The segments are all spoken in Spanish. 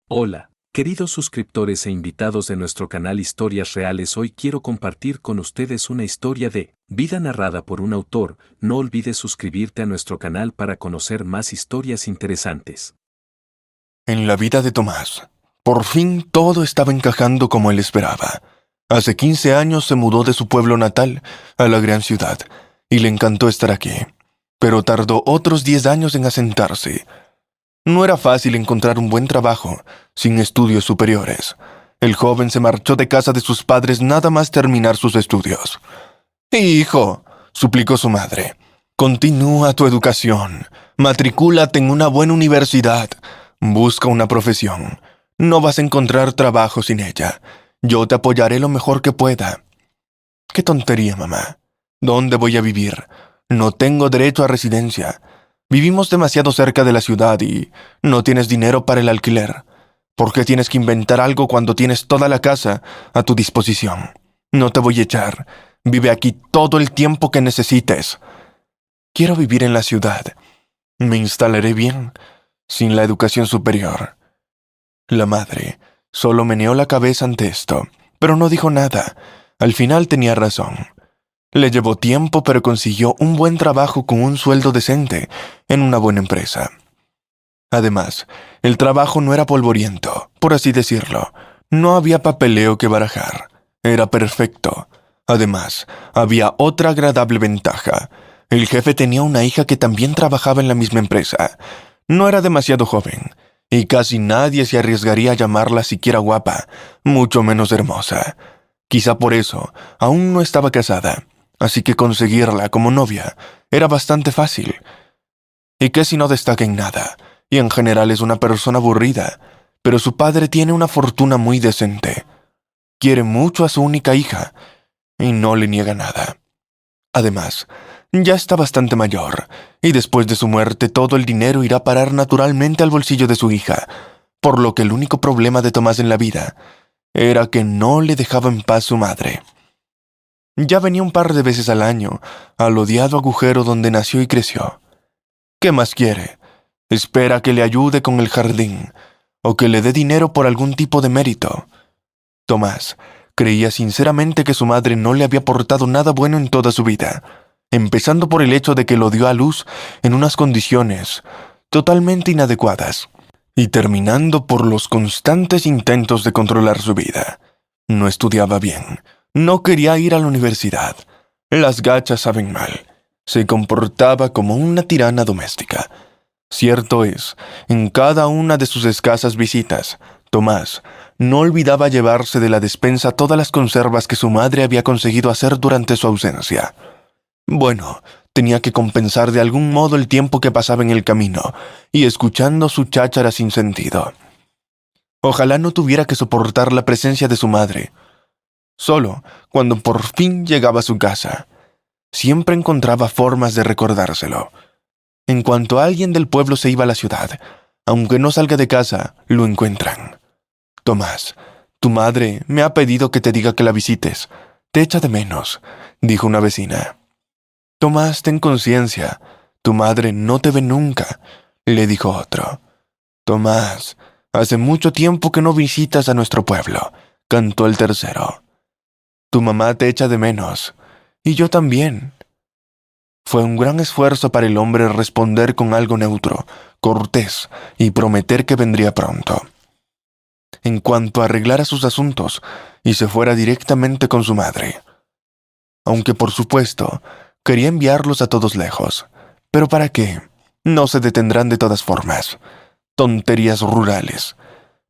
Hola, queridos suscriptores e invitados de nuestro canal Historias Reales. Hoy quiero compartir con ustedes una historia de vida narrada por un autor. No olvides suscribirte a nuestro canal para conocer más historias interesantes. En la vida de Tomás, por fin todo estaba encajando como él esperaba. Hace 15 años se mudó de su pueblo natal a la gran ciudad, y le encantó estar aquí. Pero tardó otros 10 años en asentarse. No era fácil encontrar un buen trabajo sin estudios superiores. El joven se marchó de casa de sus padres nada más terminar sus estudios. «Hijo», suplicó su madre, «continúa tu educación. Matricúlate en una buena universidad. Busca una profesión. No vas a encontrar trabajo sin ella. Yo te apoyaré lo mejor que pueda». «Qué tontería, mamá. ¿Dónde voy a vivir? No tengo derecho a residencia. Vivimos demasiado cerca de la ciudad y no tienes dinero para el alquiler. ¿Por qué tienes que inventar algo cuando tienes toda la casa a tu disposición? No te voy a echar. Vive aquí todo el tiempo que necesites». «Quiero vivir en la ciudad. Me instalaré bien, sin la educación superior». La madre solo meneó la cabeza ante esto, pero no dijo nada. Al final tenía razón. Le llevó tiempo, pero consiguió un buen trabajo con un sueldo decente en una buena empresa. Además, el trabajo no era polvoriento, por así decirlo. No había papeleo que barajar. Era perfecto. Además, había otra agradable ventaja. El jefe tenía una hija que también trabajaba en la misma empresa. No era demasiado joven, y casi nadie se arriesgaría a llamarla siquiera guapa, mucho menos hermosa. Quizá por eso aún no estaba casada, así que conseguirla como novia era bastante fácil. ¿Y qué si no destaca en nada? Y en general es una persona aburrida, pero su padre tiene una fortuna muy decente. Quiere mucho a su única hija, y no le niega nada. Además, ya está bastante mayor, y después de su muerte todo el dinero irá a parar naturalmente al bolsillo de su hija, por lo que el único problema de Tomás en la vida era que no le dejaba en paz su madre. Ya venía un par de veces al año al odiado agujero donde nació y creció. ¿Qué más quiere? Espera que le ayude con el jardín, o que le dé dinero por algún tipo de mérito. Tomás creía sinceramente que su madre no le había aportado nada bueno en toda su vida, empezando por el hecho de que lo dio a luz en unas condiciones totalmente inadecuadas, y terminando por los constantes intentos de controlar su vida. No estudiaba bien, no quería ir a la universidad, las gachas saben mal, se comportaba como una tirana doméstica. Cierto es, en cada una de sus escasas visitas, Tomás no olvidaba llevarse de la despensa todas las conservas que su madre había conseguido hacer durante su ausencia. Bueno, tenía que compensar de algún modo el tiempo que pasaba en el camino y escuchando su cháchara sin sentido. Ojalá no tuviera que soportar la presencia de su madre. Solo cuando por fin llegaba a su casa, siempre encontraba formas de recordárselo. En cuanto alguien del pueblo se iba a la ciudad, aunque no salga de casa, lo encuentran. «Tomás, tu madre me ha pedido que te diga que la visites. Te echa de menos», dijo una vecina. «Tomás, ten conciencia. Tu madre no te ve nunca», le dijo otro. «Tomás, hace mucho tiempo que no visitas a nuestro pueblo», cantó el tercero. «Tu mamá te echa de menos. Y yo también». Fue un gran esfuerzo para el hombre responder con algo neutro, cortés, y prometer que vendría pronto. En cuanto arreglara sus asuntos y se fuera directamente con su madre. Aunque por supuesto, quería enviarlos a todos lejos. ¿Pero para qué? No se detendrán de todas formas. Tonterías rurales.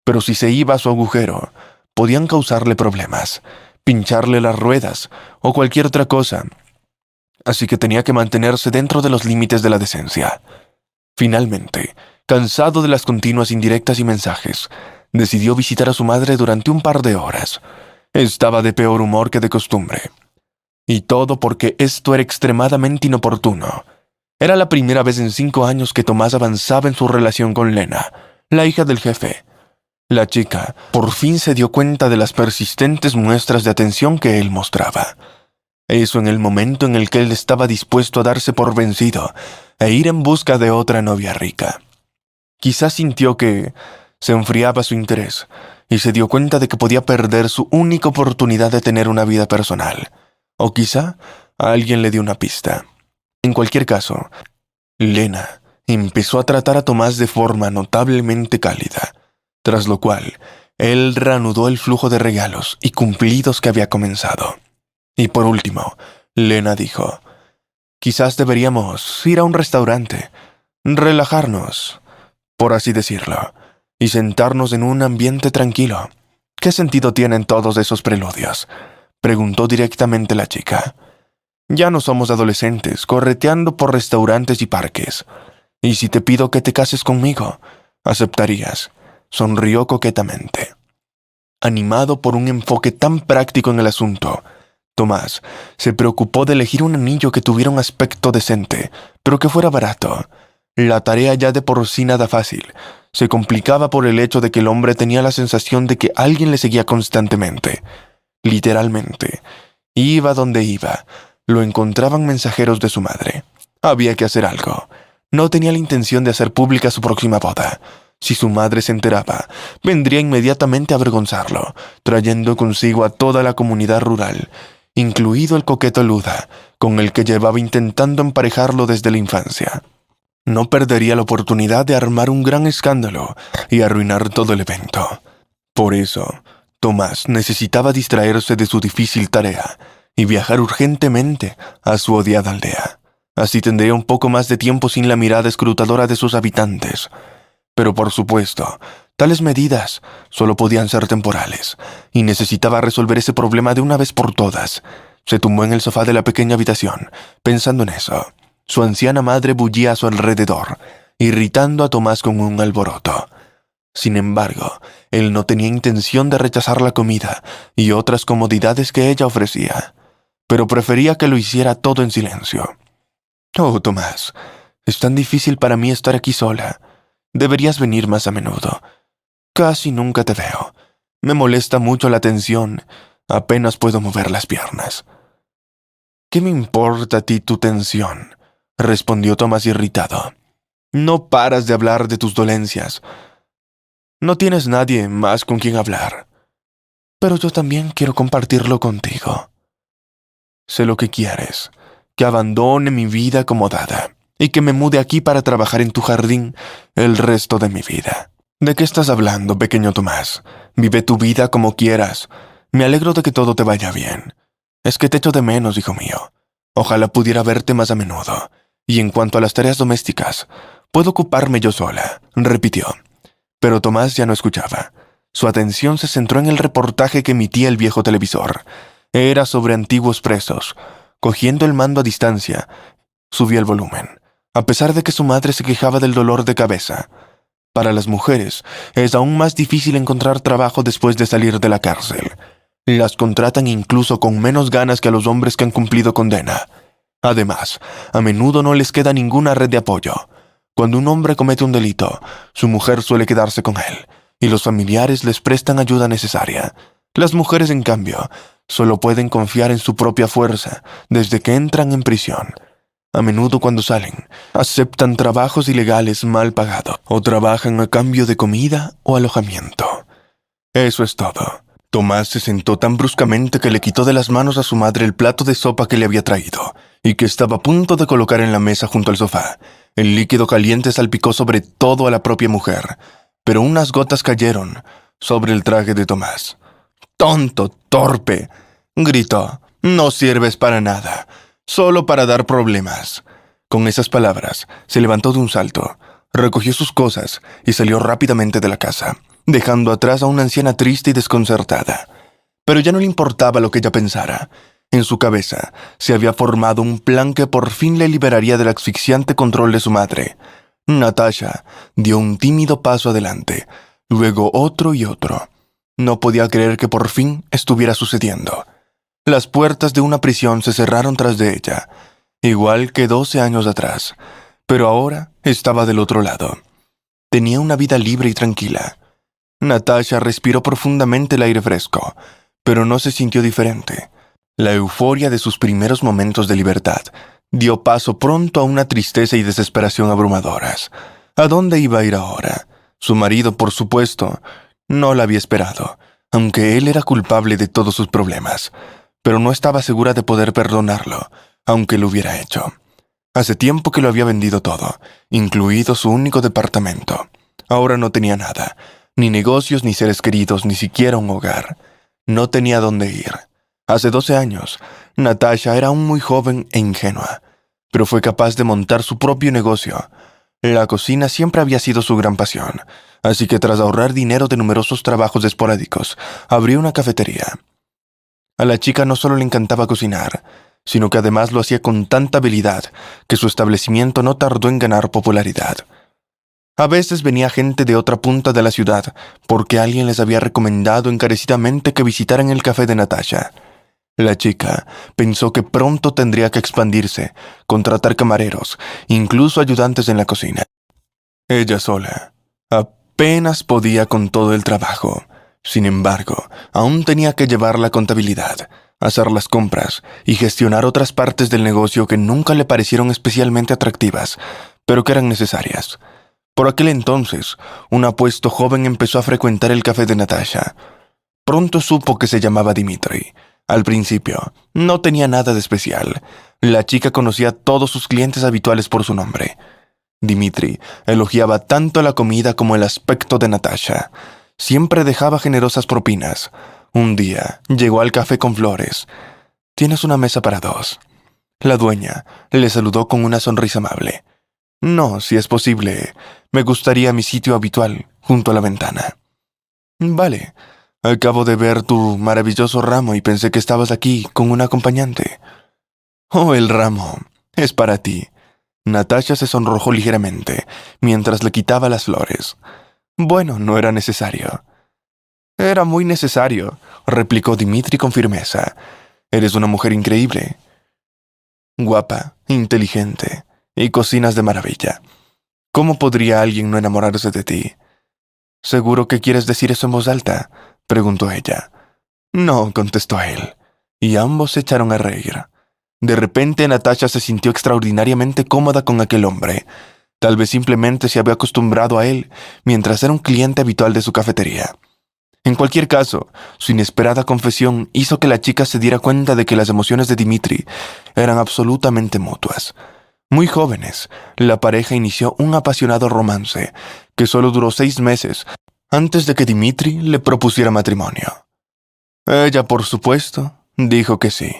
Pero si se iba a su agujero, podían causarle problemas, pincharle las ruedas o cualquier otra cosa. Así que tenía que mantenerse dentro de los límites de la decencia. Finalmente, cansado de las continuas indirectas y mensajes, decidió visitar a su madre durante un par de horas. Estaba de peor humor que de costumbre. Y todo porque esto era extremadamente inoportuno. Era la primera vez en 5 años que Tomás avanzaba en su relación con Lena, la hija del jefe. La chica por fin se dio cuenta de las persistentes muestras de atención que él mostraba. Eso en el momento en el que él estaba dispuesto a darse por vencido e ir en busca de otra novia rica. Quizás sintió que se enfriaba su interés y se dio cuenta de que podía perder su única oportunidad de tener una vida personal. O quizá alguien le dio una pista. En cualquier caso, Lena empezó a tratar a Tomás de forma notablemente cálida, tras lo cual él reanudó el flujo de regalos y cumplidos que había comenzado. Y por último, Lena dijo: quizás deberíamos ir a un restaurante, relajarnos, por así decirlo, y sentarnos en un ambiente tranquilo. ¿Qué sentido tienen todos esos preludios?, preguntó directamente la chica. Ya no somos adolescentes correteando por restaurantes y parques. Y si te pido que te cases conmigo, ¿aceptarías?, sonrió coquetamente. Animado por un enfoque tan práctico en el asunto, Tomás se preocupó de elegir un anillo que tuviera un aspecto decente, pero que fuera barato. La tarea, ya de por sí nada fácil, se complicaba por el hecho de que el hombre tenía la sensación de que alguien le seguía constantemente. Literalmente, iba donde iba, lo encontraban mensajeros de su madre. Había que hacer algo. No tenía la intención de hacer pública su próxima boda. Si su madre se enteraba, vendría inmediatamente a avergonzarlo, trayendo consigo a toda la comunidad rural, incluido el coqueto Luda, con el que llevaba intentando emparejarlo desde la infancia. No perdería la oportunidad de armar un gran escándalo y arruinar todo el evento. Por eso, Tomás necesitaba distraerse de su difícil tarea y viajar urgentemente a su odiada aldea. Así tendría un poco más de tiempo sin la mirada escrutadora de sus habitantes. Pero por supuesto, tales medidas solo podían ser temporales, y necesitaba resolver ese problema de una vez por todas. Se tumbó en el sofá de la pequeña habitación, pensando en eso. Su anciana madre bullía a su alrededor, irritando a Tomás con un alboroto. Sin embargo, él no tenía intención de rechazar la comida y otras comodidades que ella ofrecía, pero prefería que lo hiciera todo en silencio. «Oh, Tomás, es tan difícil para mí estar aquí sola. Deberías venir más a menudo. Casi nunca te veo. Me molesta mucho la tensión. Apenas puedo mover las piernas». «¿Qué me importa a ti tu tensión?», respondió Tomás irritado. «No paras de hablar de tus dolencias. No tienes nadie más con quien hablar. Pero yo también quiero compartirlo contigo. Sé lo que quieres, que abandone mi vida acomodada y que me mude aquí para trabajar en tu jardín el resto de mi vida». «¿De qué estás hablando, pequeño Tomás? Vive tu vida como quieras. Me alegro de que todo te vaya bien. Es que te echo de menos, hijo mío. Ojalá pudiera verte más a menudo. Y en cuanto a las tareas domésticas, puedo ocuparme yo sola», repitió. Pero Tomás ya no escuchaba. Su atención se centró en el reportaje que emitía el viejo televisor. Era sobre antiguos presos. Cogiendo el mando a distancia, subió el volumen, a pesar de que su madre se quejaba del dolor de cabeza. Para las mujeres, es aún más difícil encontrar trabajo después de salir de la cárcel. Las contratan incluso con menos ganas que a los hombres que han cumplido condena. Además, a menudo no les queda ninguna red de apoyo. Cuando un hombre comete un delito, su mujer suele quedarse con él, y los familiares les prestan ayuda necesaria. Las mujeres, en cambio, solo pueden confiar en su propia fuerza desde que entran en prisión. A menudo cuando salen, aceptan trabajos ilegales mal pagados o trabajan a cambio de comida o alojamiento. Eso es todo. Tomás se sentó tan bruscamente que le quitó de las manos a su madre el plato de sopa que le había traído y que estaba a punto de colocar en la mesa junto al sofá. El líquido caliente salpicó sobre todo a la propia mujer, pero unas gotas cayeron sobre el traje de Tomás. «¡Tonto, torpe!», gritó. «No sirves para nada, solo para dar problemas». Con esas palabras, se levantó de un salto, recogió sus cosas y salió rápidamente de la casa, dejando atrás a una anciana triste y desconcertada. Pero ya no le importaba lo que ella pensara. En su cabeza se había formado un plan que por fin le liberaría del asfixiante control de su madre. Natasha dio un tímido paso adelante, luego otro y otro. No podía creer que por fin estuviera sucediendo. Las puertas de una prisión se cerraron tras de ella, igual que 12 años atrás, pero ahora estaba del otro lado. Tenía una vida libre y tranquila. Natasha respiró profundamente el aire fresco, pero no se sintió diferente. La euforia de sus primeros momentos de libertad dio paso pronto a una tristeza y desesperación abrumadoras. ¿A dónde iba a ir ahora? Su marido, por supuesto, no la había esperado, aunque él era culpable de todos sus problemas, pero no estaba segura de poder perdonarlo, aunque lo hubiera hecho. Hace tiempo que lo había vendido todo, incluido su único departamento. Ahora no tenía nada, ni negocios, ni seres queridos, ni siquiera un hogar. No tenía dónde ir. Hace 12 años, Natasha era aún muy joven e ingenua, pero fue capaz de montar su propio negocio. La cocina siempre había sido su gran pasión, así que tras ahorrar dinero de numerosos trabajos esporádicos, abrió una cafetería. A la chica no solo le encantaba cocinar, sino que además lo hacía con tanta habilidad que su establecimiento no tardó en ganar popularidad. A veces venía gente de otra punta de la ciudad porque alguien les había recomendado encarecidamente que visitaran el café de Natasha. La chica pensó que pronto tendría que expandirse, contratar camareros, incluso ayudantes en la cocina. Ella sola apenas podía con todo el trabajo. Sin embargo, aún tenía que llevar la contabilidad, hacer las compras y gestionar otras partes del negocio que nunca le parecieron especialmente atractivas, pero que eran necesarias. Por aquel entonces, un apuesto joven empezó a frecuentar el café de Natasha. Pronto supo que se llamaba Dimitri. Al principio, no tenía nada de especial. La chica conocía a todos sus clientes habituales por su nombre. Dimitri elogiaba tanto la comida como el aspecto de Natasha. Siempre dejaba generosas propinas. Un día, llegó al café con flores. «¿Tienes una mesa para dos?» La dueña le saludó con una sonrisa amable. «No, si es posible. Me gustaría mi sitio habitual, junto a la ventana». «Vale. Acabo de ver tu maravilloso ramo y pensé que estabas aquí con un acompañante». «Oh, el ramo. Es para ti». Natasha se sonrojó ligeramente, mientras le quitaba las flores. «Bueno, no era necesario». «Era muy necesario», replicó Dimitri con firmeza. «Eres una mujer increíble. Guapa, inteligente, y cocinas de maravilla. ¿Cómo podría alguien no enamorarse de ti?» «¿Seguro que quieres decir eso en voz alta?», preguntó ella. «No», contestó él, y ambos se echaron a reír. De repente Natasha se sintió extraordinariamente cómoda con aquel hombre. Tal vez simplemente se había acostumbrado a él mientras era un cliente habitual de su cafetería. En cualquier caso, su inesperada confesión hizo que la chica se diera cuenta de que las emociones de Dimitri eran absolutamente mutuas. Muy jóvenes, la pareja inició un apasionado romance que solo duró 6 meses antes de que Dimitri le propusiera matrimonio. Ella, por supuesto, dijo que sí.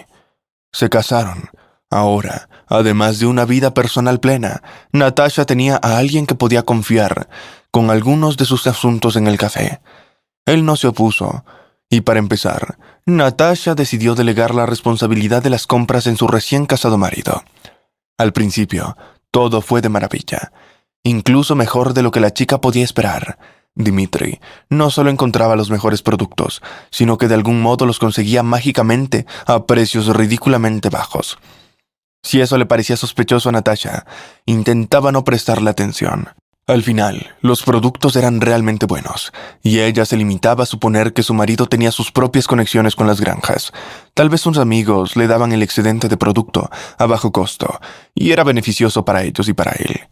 Se casaron. Ahora, además de una vida personal plena, Natasha tenía a alguien que podía confiar con algunos de sus asuntos en el café. Él no se opuso, y para empezar, Natasha decidió delegar la responsabilidad de las compras en su recién casado marido. Al principio, todo fue de maravilla, incluso mejor de lo que la chica podía esperar. Dimitri no solo encontraba los mejores productos, sino que de algún modo los conseguía mágicamente a precios ridículamente bajos. Si eso le parecía sospechoso a Natasha, intentaba no prestarle atención. Al final, los productos eran realmente buenos, y ella se limitaba a suponer que su marido tenía sus propias conexiones con las granjas. Tal vez sus amigos le daban el excedente de producto a bajo costo, y era beneficioso para ellos y para él.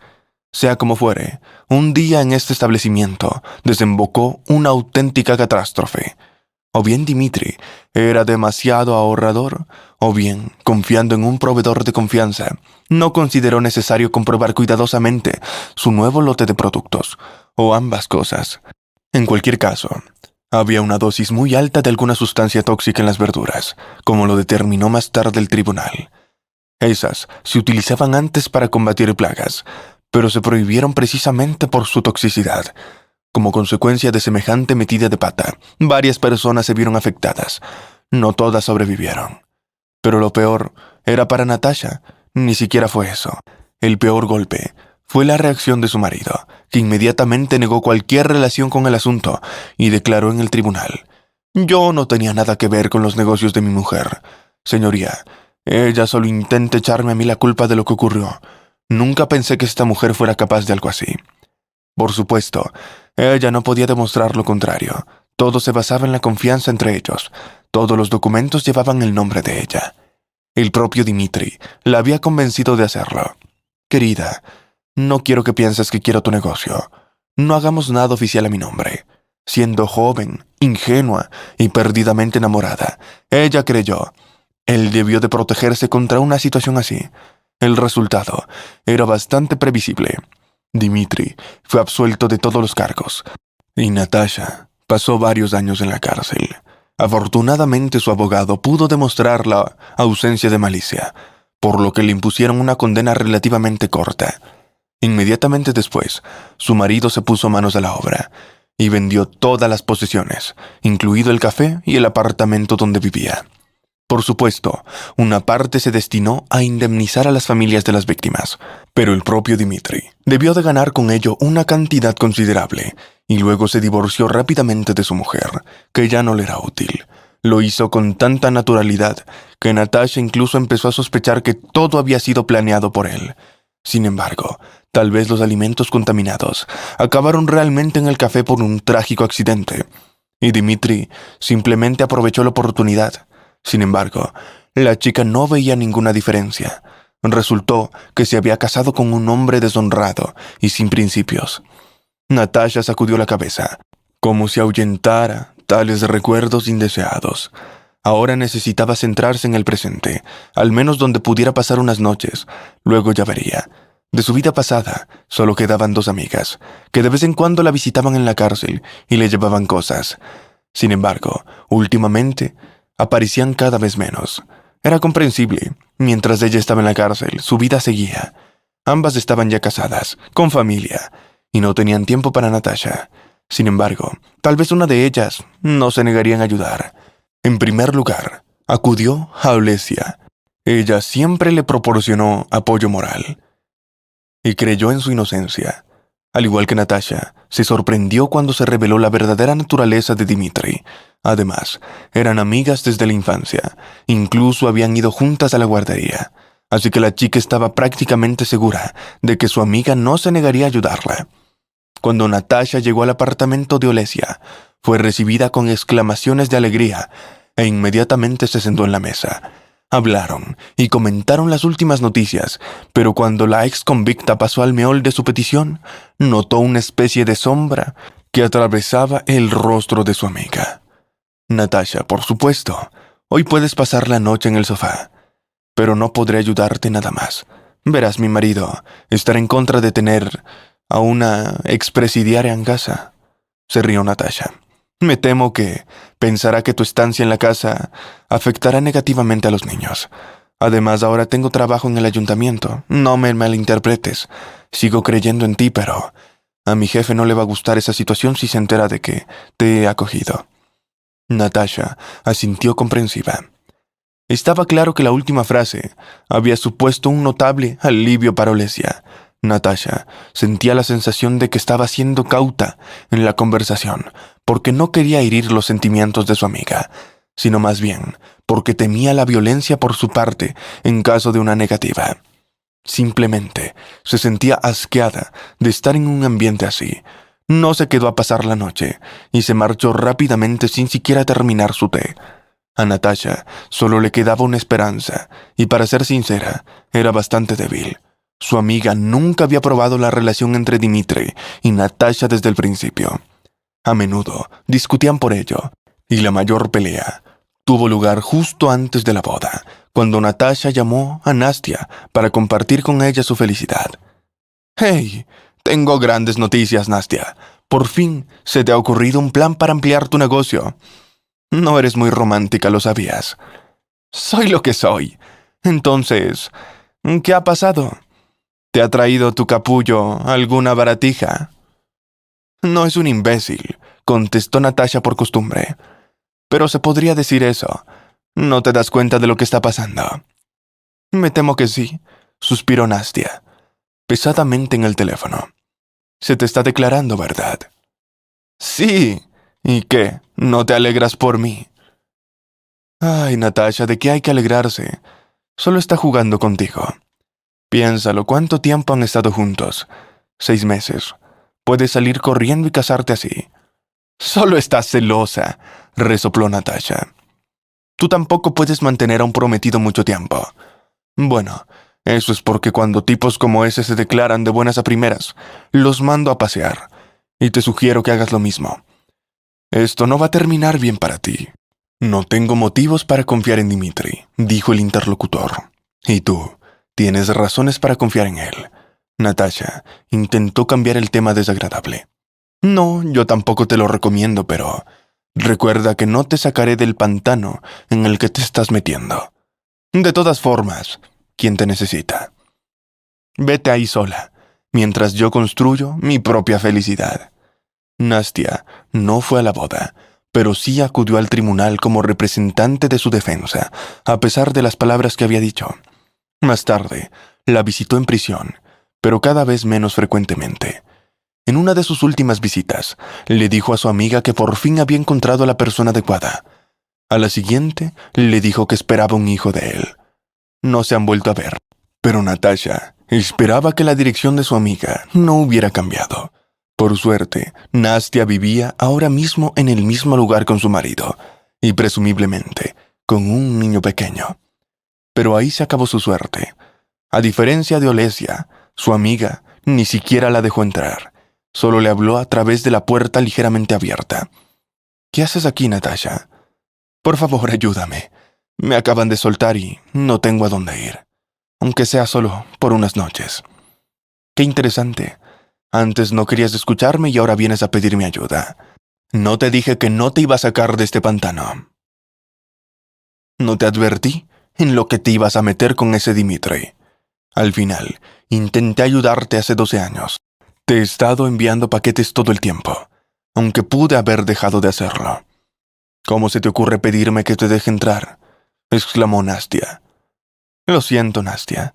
Sea como fuere, un día en este establecimiento desembocó una auténtica catástrofe. O bien Dimitri era demasiado ahorrador, o bien, confiando en un proveedor de confianza, no consideró necesario comprobar cuidadosamente su nuevo lote de productos, o ambas cosas. En cualquier caso, había una dosis muy alta de alguna sustancia tóxica en las verduras, como lo determinó más tarde el tribunal. Esas se utilizaban antes para combatir plagas, pero se prohibieron precisamente por su toxicidad. Como consecuencia de semejante metida de pata, varias personas se vieron afectadas. No todas sobrevivieron. Pero lo peor era para Natasha. Ni siquiera fue eso. El peor golpe fue la reacción de su marido, que inmediatamente negó cualquier relación con el asunto y declaró en el tribunal: «Yo no tenía nada que ver con los negocios de mi mujer. Señoría, ella solo intenta echarme a mí la culpa de lo que ocurrió. Nunca pensé que esta mujer fuera capaz de algo así». Por supuesto, ella no podía demostrar lo contrario. Todo se basaba en la confianza entre ellos. Todos los documentos llevaban el nombre de ella. El propio Dimitri la había convencido de hacerlo. «Querida, no quiero que pienses que quiero tu negocio. No hagamos nada oficial a mi nombre. Siendo joven, ingenua y perdidamente enamorada, ella creyó. Él debió de protegerse contra una situación así. El resultado era bastante previsible. Dmitri fue absuelto de todos los cargos, y Natasha pasó varios años en la cárcel. Afortunadamente su abogado pudo demostrar la ausencia de malicia, por lo que le impusieron una condena relativamente corta. Inmediatamente después, su marido se puso manos a la obra y vendió todas las posesiones, incluido el café y el apartamento donde vivía. Por supuesto, una parte se destinó a indemnizar a las familias de las víctimas, pero el propio Dmitri debió de ganar con ello una cantidad considerable, y luego se divorció rápidamente de su mujer, que ya no le era útil. Lo hizo con tanta naturalidad que Natasha incluso empezó a sospechar que todo había sido planeado por él. Sin embargo, tal vez los alimentos contaminados acabaron realmente en el café por un trágico accidente, y Dmitri simplemente aprovechó la oportunidad. Sin embargo, la chica no veía ninguna diferencia. Resultó que se había casado con un hombre deshonrado y sin principios. Natasha sacudió la cabeza, como si ahuyentara tales recuerdos indeseados. Ahora necesitaba centrarse en el presente, al menos donde pudiera pasar unas noches. Luego ya vería. De su vida pasada, solo quedaban 2 amigas, que de vez en cuando la visitaban en la cárcel y le llevaban cosas. Sin embargo, últimamente, aparecían cada vez menos. Era comprensible. Mientras ella estaba en la cárcel, su vida seguía. Ambas estaban ya casadas, con familia, y no tenían tiempo para Natasha. Sin embargo, tal vez una de ellas no se negaría a ayudar. En primer lugar, acudió a Olesia. Ella siempre le proporcionó apoyo moral y creyó en su inocencia. Al igual que Natasha, se sorprendió cuando se reveló la verdadera naturaleza de Dmitri. Además, eran amigas desde la infancia, incluso habían ido juntas a la guardería, así que la chica estaba prácticamente segura de que su amiga no se negaría a ayudarla. Cuando Natasha llegó al apartamento de Olesia, fue recibida con exclamaciones de alegría e inmediatamente se sentó en la mesa. Hablaron y comentaron las últimas noticias, pero cuando la ex convicta pasó al meol de su petición, notó una especie de sombra que atravesaba el rostro de su amiga. Natasha, por supuesto, hoy puedes pasar la noche en el sofá, pero no podré ayudarte nada más. Verás, mi marido estará en contra de tener a una expresidiaria en casa. Se rió Natasha. Me temo que pensará que tu estancia en la casa afectará negativamente a los niños. Además, ahora tengo trabajo en el ayuntamiento. No me malinterpretes. Sigo creyendo en ti, pero a mi jefe no le va a gustar esa situación si se entera de que te he acogido. Natasha asintió comprensiva. Estaba claro que la última frase había supuesto un notable alivio para Olesia. Natasha sentía la sensación de que estaba siendo cauta en la conversación, porque no quería herir los sentimientos de su amiga, sino más bien porque temía la violencia por su parte en caso de una negativa. Simplemente se sentía asqueada de estar en un ambiente así. No se quedó a pasar la noche y se marchó rápidamente sin siquiera terminar su té. A Natasha solo le quedaba una esperanza, y para ser sincera, era bastante débil. Su amiga nunca había probado la relación entre Dmitri y Natasha desde el principio. A menudo discutían por ello, y la mayor pelea tuvo lugar justo antes de la boda, cuando Natasha llamó a Nastia para compartir con ella su felicidad. «Hey, tengo grandes noticias, Nastia. Por fin se te ha ocurrido un plan para ampliar tu negocio. No eres muy romántica, lo sabías». «Soy lo que soy. Entonces, ¿qué ha pasado? ¿Te ha traído tu capullo alguna baratija?» «No es un imbécil», contestó Natasha por costumbre. «Pero se podría decir eso. ¿No te das cuenta de lo que está pasando?» «Me temo que sí», suspiró Nastia, pesadamente en el teléfono. «Se te está declarando, ¿verdad?» «Sí. ¿Y qué? ¿No te alegras por mí?» «Ay, Natasha, ¿de qué hay que alegrarse? Solo está jugando contigo. Piénsalo, ¿cuánto tiempo han estado juntos? 6 meses. Puedes salir corriendo y casarte así». «Solo estás celosa», resopló Natasha. «Tú tampoco puedes mantener a un prometido mucho tiempo». «Bueno, eso es porque cuando tipos como ese se declaran de buenas a primeras, los mando a pasear. y te sugiero que hagas lo mismo. Esto no va a terminar bien para ti. No tengo motivos para confiar en Dimitri, dijo el interlocutor. Y tú, tienes razones para confiar en él. Natasha intentó cambiar el tema desagradable. No, yo tampoco te lo recomiendo, pero recuerda que no te sacaré del pantano en el que te estás metiendo. De todas formas, ¿quién te necesita? Vete ahí sola, mientras yo construyo mi propia felicidad. Nastia no fue a la boda, pero sí acudió al tribunal como representante de su defensa, a pesar de las palabras que había dicho. Más tarde, la visitó en prisión, pero cada vez menos frecuentemente. En una de sus últimas visitas, le dijo a su amiga que por fin había encontrado a la persona adecuada. A la siguiente, le dijo que esperaba un hijo de él. No se han vuelto a ver, pero Natasha esperaba que la dirección de su amiga no hubiera cambiado. Por suerte, Nastia vivía ahora mismo en el mismo lugar con su marido, y presumiblemente con un niño pequeño. Pero ahí se acabó su suerte. A diferencia de Olesia, su amiga ni siquiera la dejó entrar. Solo le habló a través de la puerta ligeramente abierta. «¿Qué haces aquí, Natasha? Por favor, ayúdame. Me acaban de soltar y no tengo a dónde ir. Aunque sea solo por unas noches». «Qué interesante. Antes no querías escucharme y ahora vienes a pedirme ayuda. ¿No te dije que no te iba a sacar de este pantano? ¿No te advertí en lo que te ibas a meter con ese Dimitri? Al final, intenté ayudarte hace 12 años. Te he estado enviando paquetes todo el tiempo, aunque pude haber dejado de hacerlo». «¿Cómo se te ocurre pedirme que te deje entrar?», exclamó Nastia. «Lo siento, Nastia.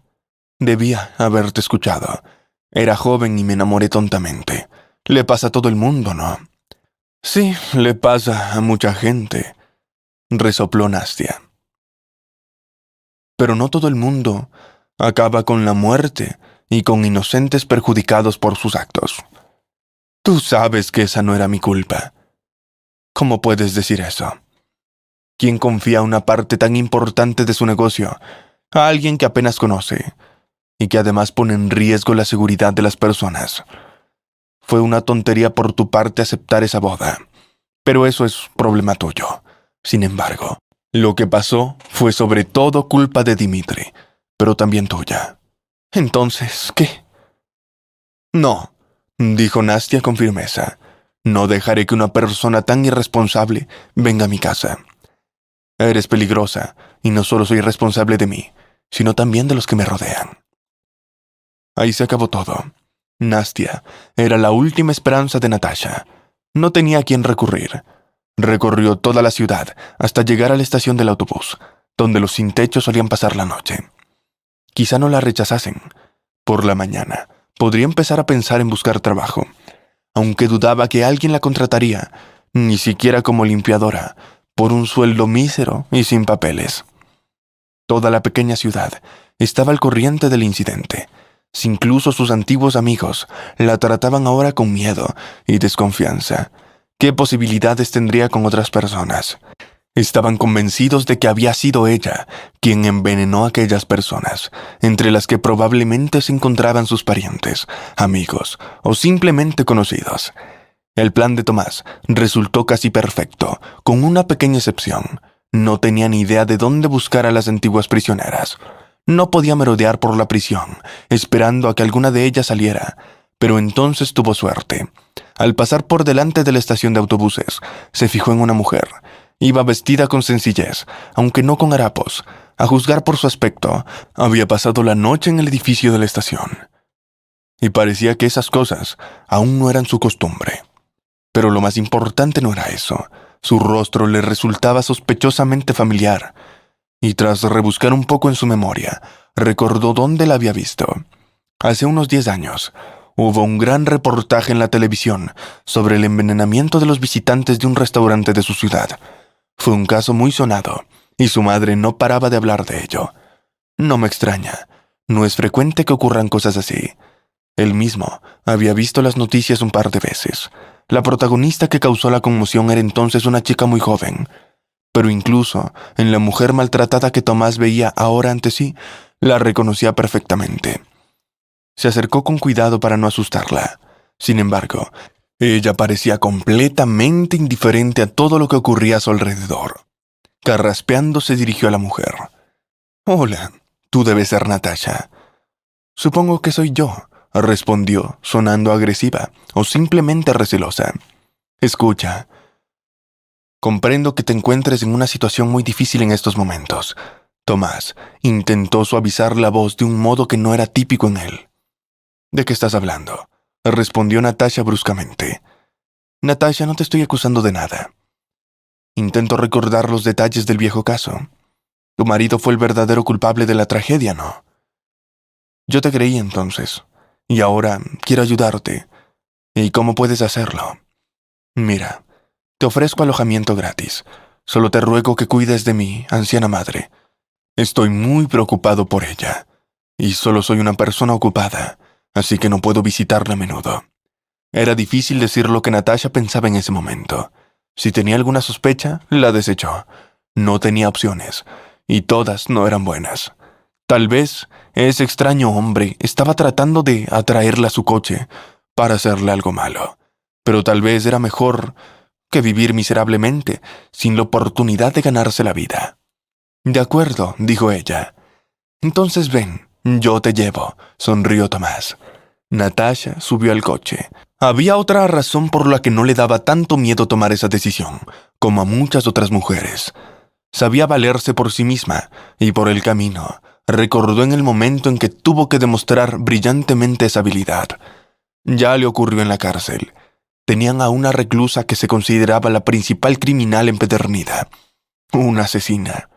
Debía haberte escuchado. Era joven y me enamoré tontamente. Le pasa a todo el mundo, ¿no?» «Sí, le pasa a mucha gente», resopló Nastia. «Pero no todo el mundo acaba con la muerte y con inocentes perjudicados por sus actos. Tú sabes que esa no era mi culpa. ¿Cómo puedes decir eso? ¿Quién confía una parte tan importante de su negocio a alguien que apenas conoce y que además pone en riesgo la seguridad de las personas? Fue una tontería por tu parte aceptar esa boda, pero eso es problema tuyo. Sin embargo, lo que pasó fue sobre todo culpa de Dimitri, pero también tuya. Entonces, ¿qué?» «No», dijo Nastia con firmeza. «No dejaré que una persona tan irresponsable venga a mi casa. Eres peligrosa, y no solo soy responsable de mí, sino también de los que me rodean». Ahí se acabó todo. Nastia era la última esperanza de Natasha. No tenía a quién recurrir. Recorrió toda la ciudad hasta llegar a la estación del autobús, donde los sin techo solían pasar la noche. Quizá no la rechazasen. Por la mañana, podría empezar a pensar en buscar trabajo. Aunque dudaba que alguien la contrataría, ni siquiera como limpiadora, por un sueldo mísero y sin papeles. Toda la pequeña ciudad estaba al corriente del incidente. Incluso sus antiguos amigos la trataban ahora con miedo y desconfianza. ¿Qué posibilidades tendría con otras personas? Estaban convencidos de que había sido ella quien envenenó a aquellas personas, entre las que probablemente se encontraban sus parientes, amigos o simplemente conocidos. El plan de Tomás resultó casi perfecto, con una pequeña excepción. No tenía ni idea de dónde buscar a las antiguas prisioneras. No podía merodear por la prisión, esperando a que alguna de ellas saliera, pero entonces tuvo suerte. Al pasar por delante de la estación de autobuses, se fijó en una mujer. Iba vestida con sencillez, aunque no con harapos. A juzgar por su aspecto, había pasado la noche en el edificio de la estación. Y parecía que esas cosas aún no eran su costumbre. Pero lo más importante no era eso. Su rostro le resultaba sospechosamente familiar. Y tras rebuscar un poco en su memoria, recordó dónde la había visto. Hace unos 10 años, hubo un gran reportaje en la televisión sobre el envenenamiento de los visitantes de un restaurante de su ciudad. Fue un caso muy sonado, y su madre no paraba de hablar de ello. No me extraña, no es frecuente que ocurran cosas así. Él mismo había visto las noticias un par de veces. La protagonista que causó la conmoción era entonces una chica muy joven. Pero incluso en la mujer maltratada que Tomás veía ahora ante sí, la reconocía perfectamente. Se acercó con cuidado para no asustarla. Sin embargo, Ella parecía completamente indiferente a todo lo que ocurría a su alrededor. Carraspeando se dirigió a la mujer. «Hola, tú debes ser Natasha». «Supongo que soy yo», respondió, sonando agresiva o simplemente recelosa. «Escucha, comprendo que te encuentres en una situación muy difícil en estos momentos». Tomás intentó suavizar la voz de un modo que no era típico en él. «¿De qué estás hablando?», respondió Natasha bruscamente. «Natasha, no te estoy acusando de nada. Intento recordar los detalles del viejo caso. Tu marido fue el verdadero culpable de la tragedia, ¿no? Yo te creí entonces, y ahora quiero ayudarte. ¿Y cómo puedes hacerlo? Mira, te ofrezco alojamiento gratis. Solo te ruego que cuides de mi anciana madre. Estoy muy preocupado por ella, y solo soy una persona ocupada, así que no puedo visitarla a menudo». Era difícil decir lo que Natasha pensaba en ese momento. Si tenía alguna sospecha, la desechó. No tenía opciones, y todas no eran buenas. Tal vez ese extraño hombre estaba tratando de atraerla a su coche para hacerle algo malo, pero tal vez era mejor que vivir miserablemente sin la oportunidad de ganarse la vida. «De acuerdo», dijo ella. «Entonces ven, yo te llevo», sonrió Tomás. Natasha subió al coche. Había otra razón por la que no le daba tanto miedo tomar esa decisión, como a muchas otras mujeres. Sabía valerse por sí misma, y por el camino, recordó en el momento en que tuvo que demostrar brillantemente esa habilidad. Ya le ocurrió en la cárcel. Tenían a una reclusa que se consideraba la principal criminal empedernida. Una asesina.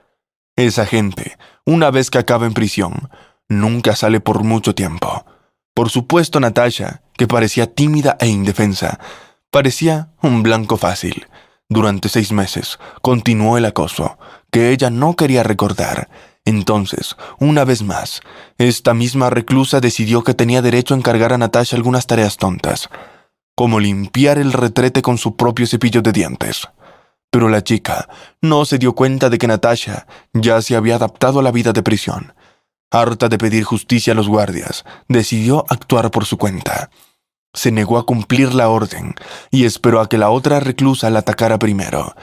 Esa gente, una vez que acaba en prisión, nunca sale por mucho tiempo. Por supuesto, Natasha, que parecía tímida e indefensa, parecía un blanco fácil. Durante 6 meses continuó el acoso, que ella no quería recordar. Entonces, una vez más, esta misma reclusa decidió que tenía derecho a encargar a Natasha algunas tareas tontas, como limpiar el retrete con su propio cepillo de dientes. Pero la chica no se dio cuenta de que Natasha ya se había adaptado a la vida de prisión. Harta de pedir justicia a los guardias, decidió actuar por su cuenta. Se negó a cumplir la orden y esperó a que la otra reclusa la atacara primero,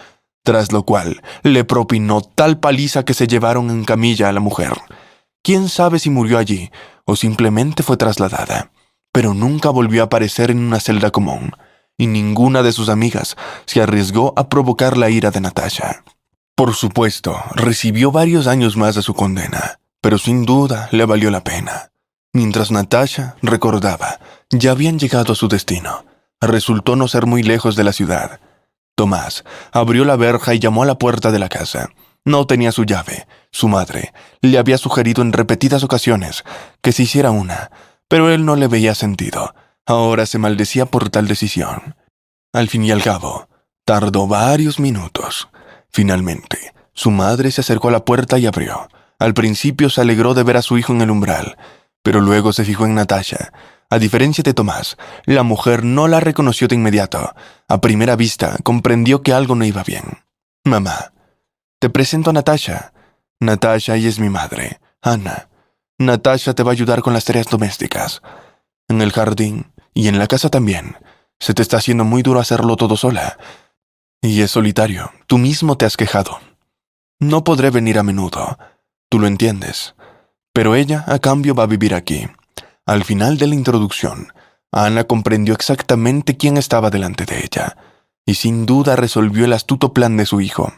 tras lo cual le propinó tal paliza que se llevaron en camilla a la mujer. Quién sabe si murió allí o simplemente fue trasladada, pero nunca volvió a aparecer en una celda común, y ninguna de sus amigas se arriesgó a provocar la ira de Natasha. Por supuesto, recibió varios años más de su condena, pero sin duda le valió la pena. Mientras Natasha recordaba, ya habían llegado a su destino. Resultó no ser muy lejos de la ciudad. Tomás abrió la verja y llamó a la puerta de la casa. No tenía su llave. Su madre le había sugerido en repetidas ocasiones que se hiciera una, pero él no le veía sentido. Ahora se maldecía por tal decisión. Al fin y al cabo, tardó varios minutos. Finalmente, su madre se acercó a la puerta y abrió. Al principio se alegró de ver a su hijo en el umbral, pero luego se fijó en Natasha. A diferencia de Tomás, la mujer no la reconoció de inmediato. A primera vista, comprendió que algo no iba bien. «Mamá, te presento a Natasha. Natasha, ella es mi madre, Ana. Natasha te va a ayudar con las tareas domésticas. En el jardín y en la casa también. Se te está haciendo muy duro hacerlo todo sola. Y es solitario. Tú mismo te has quejado. No podré venir a menudo. Tú lo entiendes. Pero ella, a cambio, va a vivir aquí». Al final de la introducción, Ana comprendió exactamente quién estaba delante de ella, y sin duda resolvió el astuto plan de su hijo.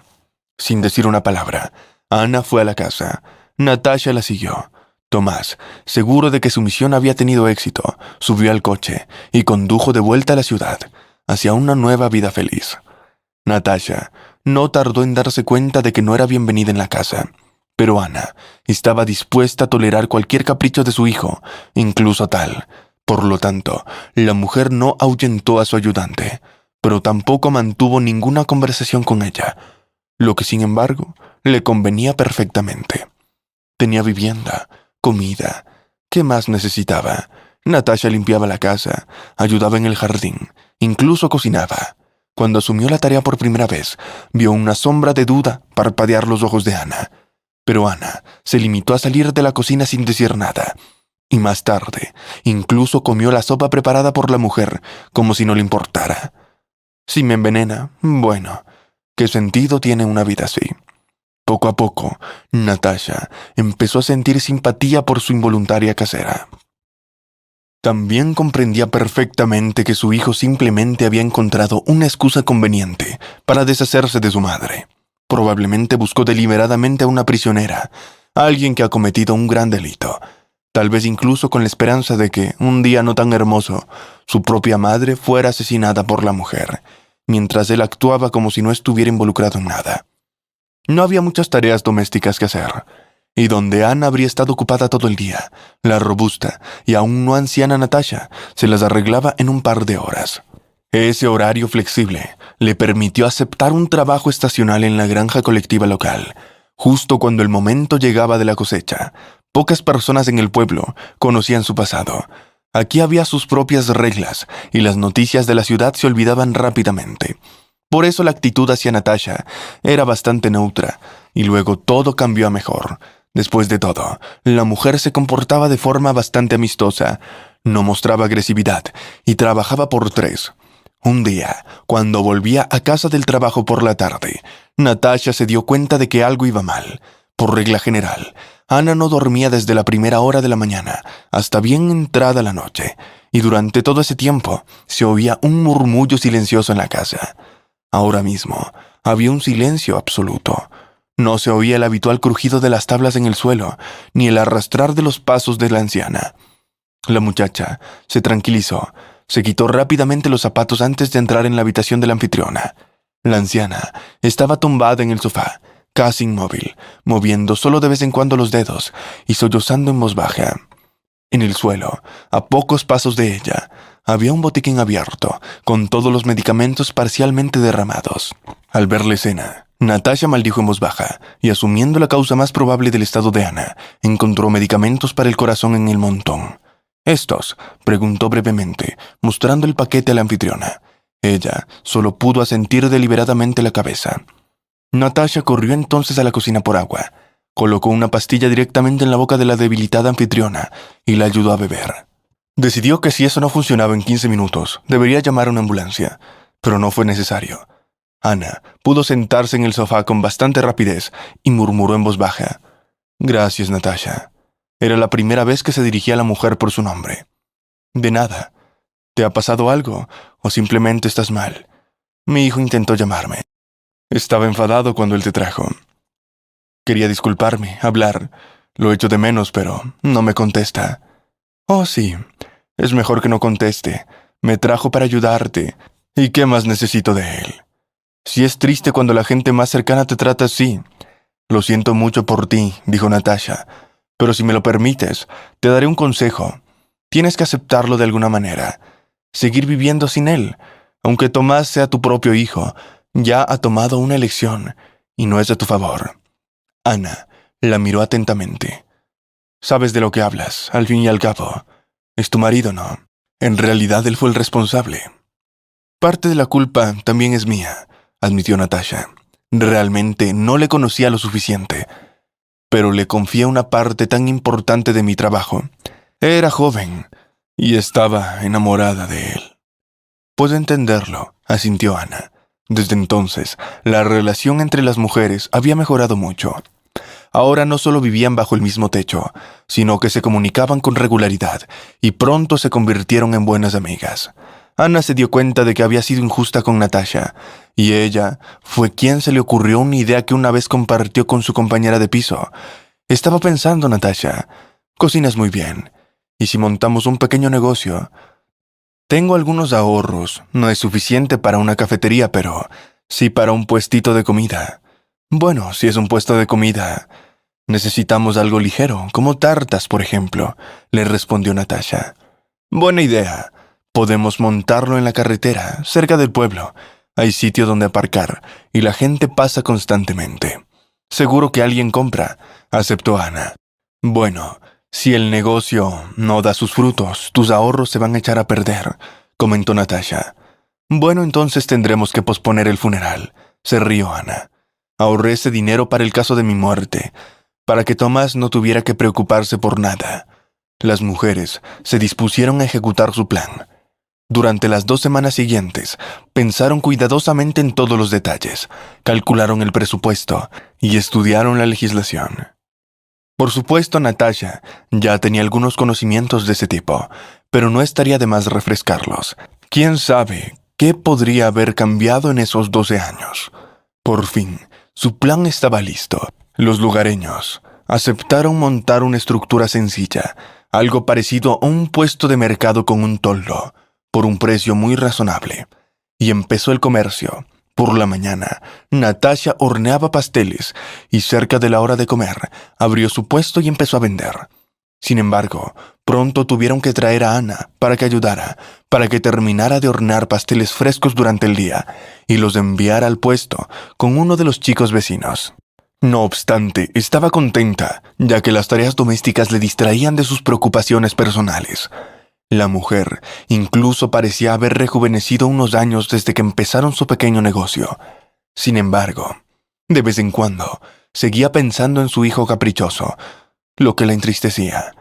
Sin decir una palabra, Ana fue a la casa. Natasha la siguió. Tomás, seguro de que su misión había tenido éxito, subió al coche y condujo de vuelta a la ciudad, hacia una nueva vida feliz. Natasha no tardó en darse cuenta de que no era bienvenida en la casa. Pero Ana estaba dispuesta a tolerar cualquier capricho de su hijo, incluso tal. Por lo tanto, la mujer no ahuyentó a su ayudante, pero tampoco mantuvo ninguna conversación con ella, lo que sin embargo le convenía perfectamente. Tenía vivienda, comida. ¿Qué más necesitaba? Natasha limpiaba la casa, ayudaba en el jardín, incluso cocinaba. Cuando asumió la tarea por primera vez, vio una sombra de duda parpadear los ojos de Ana. Pero Ana se limitó a salir de la cocina sin decir nada. Y más tarde, incluso comió la sopa preparada por la mujer, como si no le importara. Si me envenena, bueno, ¿qué sentido tiene una vida así? Poco a poco, Natasha empezó a sentir simpatía por su involuntaria casera. También comprendía perfectamente que su hijo simplemente había encontrado una excusa conveniente para deshacerse de su madre. Probablemente buscó deliberadamente a una prisionera, a alguien que ha cometido un gran delito, tal vez incluso con la esperanza de que, un día no tan hermoso, su propia madre fuera asesinada por la mujer, mientras él actuaba como si no estuviera involucrado en nada. No había muchas tareas domésticas que hacer, y donde Ana habría estado ocupada todo el día, la robusta y aún no anciana Natasha se las arreglaba en un par de horas. Ese horario flexible le permitió aceptar un trabajo estacional en la granja colectiva local, justo cuando el momento llegaba de la cosecha. Pocas personas en el pueblo conocían su pasado. Aquí había sus propias reglas, y las noticias de la ciudad se olvidaban rápidamente. Por eso la actitud hacia Natasha era bastante neutra, y luego todo cambió a mejor. Después de todo, la mujer se comportaba de forma bastante amistosa, no mostraba agresividad y trabajaba por tres. Un día, cuando volvía a casa del trabajo por la tarde, Natasha se dio cuenta de que algo iba mal. Por regla general, Ana no dormía desde la primera hora de la mañana hasta bien entrada la noche, y durante todo ese tiempo se oía un murmullo silencioso en la casa. Ahora mismo había un silencio absoluto. No se oía el habitual crujido de las tablas en el suelo, ni el arrastrar de los pasos de la anciana. La muchacha se tranquilizó, se quitó rápidamente los zapatos antes de entrar en la habitación de la anfitriona. La anciana estaba tumbada en el sofá, casi inmóvil, moviendo solo de vez en cuando los dedos y sollozando en voz baja. En el suelo, a pocos pasos de ella, había un botiquín abierto, con todos los medicamentos parcialmente derramados. Al ver la escena, Natasha maldijo en voz baja, y asumiendo la causa más probable del estado de Ana, encontró medicamentos para el corazón en el montón. «¿Estos?», preguntó brevemente, mostrando el paquete a la anfitriona. Ella solo pudo asentir deliberadamente la cabeza. Natasha corrió entonces a la cocina por agua, colocó una pastilla directamente en la boca de la debilitada anfitriona y la ayudó a beber. Decidió que si eso no funcionaba en 15 minutos, debería llamar a una ambulancia, pero no fue necesario. Ana pudo sentarse en el sofá con bastante rapidez y murmuró en voz baja: «Gracias, Natasha». Era la primera vez que se dirigía a la mujer por su nombre. «De nada. ¿Te ha pasado algo o simplemente estás mal? Mi hijo intentó llamarme. Estaba enfadado cuando él te trajo. Quería disculparme, hablar. Lo echo de menos, pero no me contesta». «Oh, sí. Es mejor que no conteste. Me trajo para ayudarte. ¿Y qué más necesito de él? Si es triste cuando la gente más cercana te trata así». «Lo siento mucho por ti», dijo Natasha, «pero si me lo permites, te daré un consejo. Tienes que aceptarlo de alguna manera. Seguir viviendo sin él. Aunque Tomás sea tu propio hijo, ya ha tomado una elección, y no es a tu favor». Ana la miró atentamente. «Sabes de lo que hablas, al fin y al cabo. Es tu marido, ¿no? En realidad él fue el responsable». «Parte de la culpa también es mía», admitió Natasha. «Realmente no le conocía lo suficiente, pero le confié una parte tan importante de mi trabajo. Era joven y estaba enamorada de él». «Puedo entenderlo», asintió Ana. Desde entonces, la relación entre las mujeres había mejorado mucho. Ahora no solo vivían bajo el mismo techo, sino que se comunicaban con regularidad y pronto se convirtieron en buenas amigas. Ana se dio cuenta de que había sido injusta con Natasha, y ella fue quien se le ocurrió una idea que una vez compartió con su compañera de piso. «Estaba pensando, Natasha, cocinas muy bien, ¿y si montamos un pequeño negocio? Tengo algunos ahorros, no es suficiente para una cafetería, pero sí para un puestito de comida». «Bueno, si es un puesto de comida, necesitamos algo ligero, como tartas, por ejemplo», le respondió Natasha. «Buena idea. Podemos montarlo en la carretera, cerca del pueblo. Hay sitio donde aparcar, y la gente pasa constantemente. Seguro que alguien compra», aceptó Ana. «Bueno, si el negocio no da sus frutos, tus ahorros se van a echar a perder», comentó Natasha. «Bueno, entonces tendremos que posponer el funeral», se rió Ana. «Ahorré ese dinero para el caso de mi muerte, para que Tomás no tuviera que preocuparse por nada. Las mujeres se dispusieron a ejecutar su plan. Durante las 2 semanas siguientes, pensaron cuidadosamente en todos los detalles, calcularon el presupuesto y estudiaron la legislación. Por supuesto, Natasha ya tenía algunos conocimientos de ese tipo, pero no estaría de más refrescarlos. ¿Quién sabe qué podría haber cambiado en esos 12 años? Por fin, su plan estaba listo. Los lugareños aceptaron montar una estructura sencilla, algo parecido a un puesto de mercado con un toldo, por un precio muy razonable. Y empezó el comercio. Por la mañana, Natasha horneaba pasteles y cerca de la hora de comer, abrió su puesto y empezó a vender. Sin embargo, pronto tuvieron que traer a Ana para que ayudara, para que terminara de hornear pasteles frescos durante el día y los enviara al puesto con uno de los chicos vecinos. No obstante, estaba contenta, ya que las tareas domésticas le distraían de sus preocupaciones personales. La mujer incluso parecía haber rejuvenecido unos años desde que empezaron su pequeño negocio. Sin embargo, de vez en cuando, seguía pensando en su hijo caprichoso, lo que la entristecía,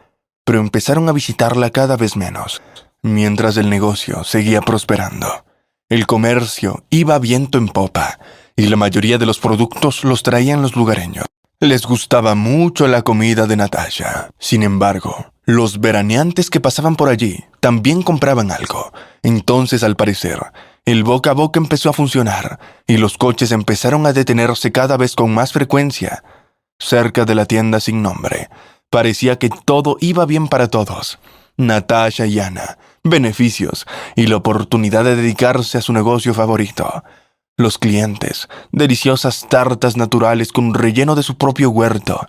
pero empezaron a visitarla cada vez menos, mientras el negocio seguía prosperando. El comercio iba viento en popa, y la mayoría de los productos los traían los lugareños. Les gustaba mucho la comida de Natasha. Sin embargo, los veraneantes que pasaban por allí también compraban algo. Entonces, al parecer, el boca a boca empezó a funcionar y los coches empezaron a detenerse cada vez con más frecuencia. Cerca de la tienda sin nombre, parecía que todo iba bien para todos. Natasha y Ana, beneficios y la oportunidad de dedicarse a su negocio favorito. Los clientes, deliciosas tartas naturales con relleno de su propio huerto.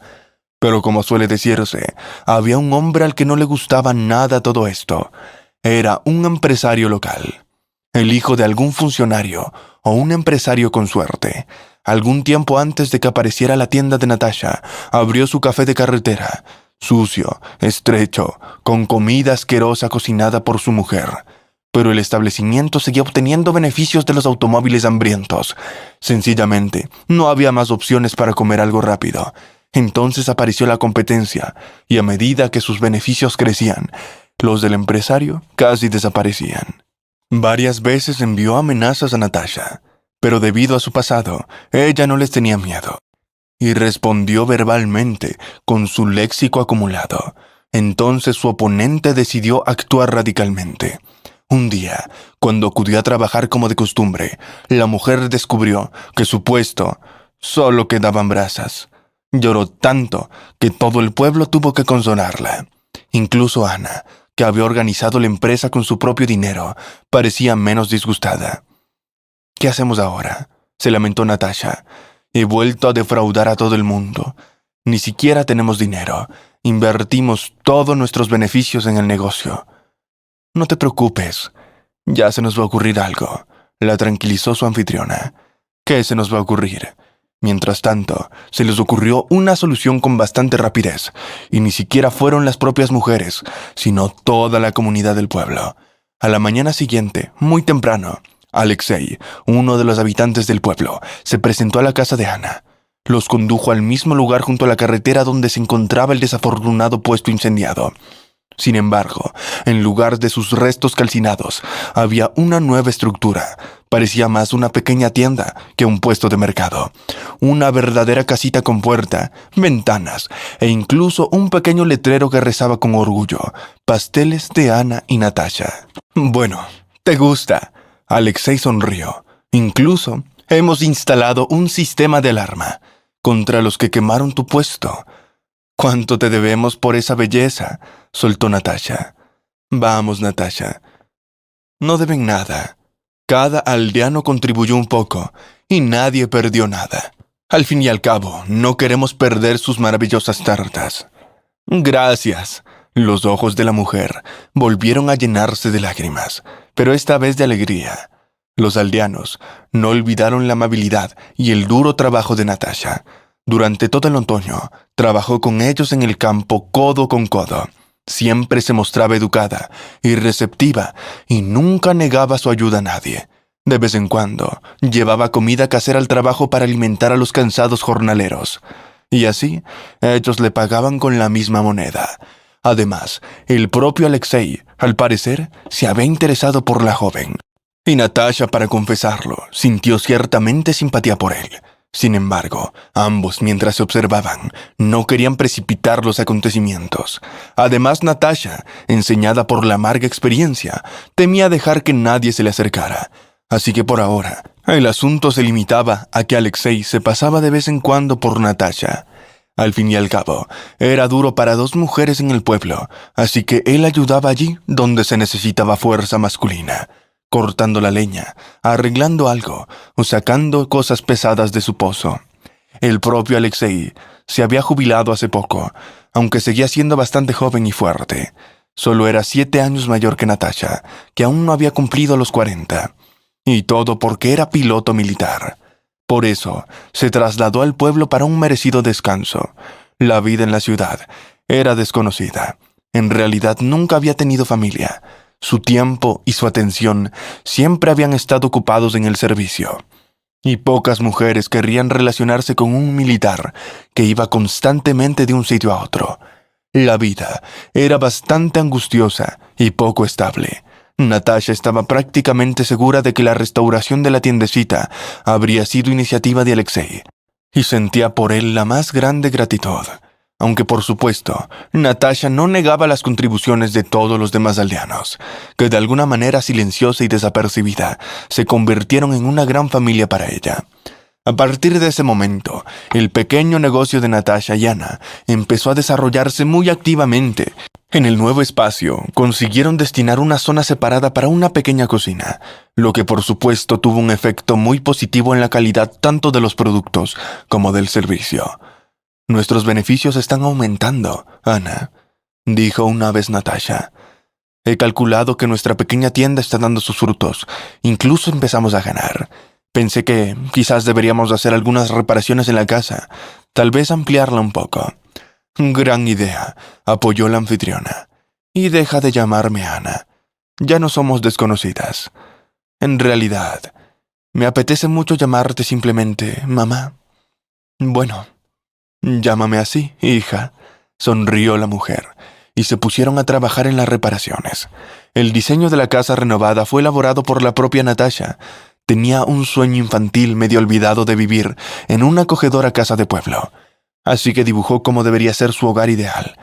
Pero como suele decirse, había un hombre al que no le gustaba nada todo esto. Era un empresario local, el hijo de algún funcionario o un empresario con suerte. Algún tiempo antes de que apareciera la tienda de Natasha, abrió su café de carretera, sucio, estrecho, con comida asquerosa cocinada por su mujer. Pero el establecimiento seguía obteniendo beneficios de los automóviles hambrientos. Sencillamente, no había más opciones para comer algo rápido. Entonces apareció la competencia, y a medida que sus beneficios crecían, los del empresario casi desaparecían. Varias veces envió amenazas a Natasha, pero debido a su pasado, ella no les tenía miedo, y respondió verbalmente con su léxico acumulado. Entonces su oponente decidió actuar radicalmente. Un día, cuando acudió a trabajar como de costumbre, la mujer descubrió que su puesto solo quedaban brasas. Lloró tanto que todo el pueblo tuvo que consolarla. Incluso Ana, que había organizado la empresa con su propio dinero, parecía menos disgustada. ¿Qué hacemos ahora?, se lamentó Natasha. He vuelto a defraudar a todo el mundo. Ni siquiera tenemos dinero. Invertimos todos nuestros beneficios en el negocio. No te preocupes, ya se nos va a ocurrir algo, la tranquilizó su anfitriona. ¿Qué se nos va a ocurrir? Mientras tanto, se les ocurrió una solución con bastante rapidez, y ni siquiera fueron las propias mujeres, sino toda la comunidad del pueblo. A la mañana siguiente, muy temprano, Alexei, uno de los habitantes del pueblo, se presentó a la casa de Ana. Los condujo al mismo lugar junto a la carretera donde se encontraba el desafortunado puesto incendiado. Sin embargo, en lugar de sus restos calcinados, había una nueva estructura. Parecía más una pequeña tienda que un puesto de mercado. Una verdadera casita con puerta, ventanas e incluso un pequeño letrero que rezaba con orgullo: pasteles de Ana y Natasha. Bueno, ¿te gusta? Alexei sonrió. Incluso hemos instalado un sistema de alarma contra los que quemaron tu puesto. ¿Cuánto te debemos por esa belleza?, soltó Natasha. Vamos, Natasha. No deben nada. Cada aldeano contribuyó un poco y nadie perdió nada. Al fin y al cabo, no queremos perder sus maravillosas tartas. Gracias. Los ojos de la mujer volvieron a llenarse de lágrimas, pero esta vez de alegría. Los aldeanos no olvidaron la amabilidad y el duro trabajo de Natasha. Durante todo el otoño, trabajó con ellos en el campo codo con codo. Siempre se mostraba educada y receptiva y nunca negaba su ayuda a nadie. De vez en cuando, llevaba comida casera al trabajo para alimentar a los cansados jornaleros. Y así, ellos le pagaban con la misma moneda. Además, el propio Alexei, al parecer, se había interesado por la joven. Y Natasha, para confesarlo, sintió ciertamente simpatía por él. Sin embargo, ambos, mientras se observaban, no querían precipitar los acontecimientos. Además, Natasha, enseñada por la amarga experiencia, temía dejar que nadie se le acercara. Así que por ahora, el asunto se limitaba a que Alexei se pasaba de vez en cuando por Natasha. Al fin y al cabo, era duro para dos mujeres en el pueblo, así que él ayudaba allí donde se necesitaba fuerza masculina, cortando la leña, arreglando algo o sacando cosas pesadas de su pozo. El propio Alexei se había jubilado hace poco, aunque seguía siendo bastante joven y fuerte. Solo era 7 años mayor que Natasha, que aún no había cumplido los 40. Y todo porque era piloto militar. Por eso, se trasladó al pueblo para un merecido descanso. La vida en la ciudad era desconocida. En realidad nunca había tenido familia. Su tiempo y su atención siempre habían estado ocupados en el servicio. Y pocas mujeres querrían relacionarse con un militar que iba constantemente de un sitio a otro. La vida era bastante angustiosa y poco estable. Natasha estaba prácticamente segura de que la restauración de la tiendecita habría sido iniciativa de Alexei, y sentía por él la más grande gratitud. Aunque por supuesto, Natasha no negaba las contribuciones de todos los demás aldeanos, que de alguna manera silenciosa y desapercibida se convirtieron en una gran familia para ella. A partir de ese momento, el pequeño negocio de Natasha y Ana empezó a desarrollarse muy activamente. En el nuevo espacio, consiguieron destinar una zona separada para una pequeña cocina, lo que por supuesto tuvo un efecto muy positivo en la calidad tanto de los productos como del servicio. «Nuestros beneficios están aumentando, Ana», dijo una vez Natasha. «He calculado que nuestra pequeña tienda está dando sus frutos. Incluso empezamos a ganar. Pensé que quizás deberíamos hacer algunas reparaciones en la casa, tal vez ampliarla un poco». «Gran idea», apoyó la anfitriona. «Y deja de llamarme Ana. Ya no somos desconocidas. En realidad, me apetece mucho llamarte simplemente mamá». «Bueno, llámame así, hija», sonrió la mujer, y se pusieron a trabajar en las reparaciones. El diseño de la casa renovada fue elaborado por la propia Natasha. Tenía un sueño infantil medio olvidado de vivir en una acogedora casa de pueblo. Así que dibujó cómo debería ser su hogar ideal.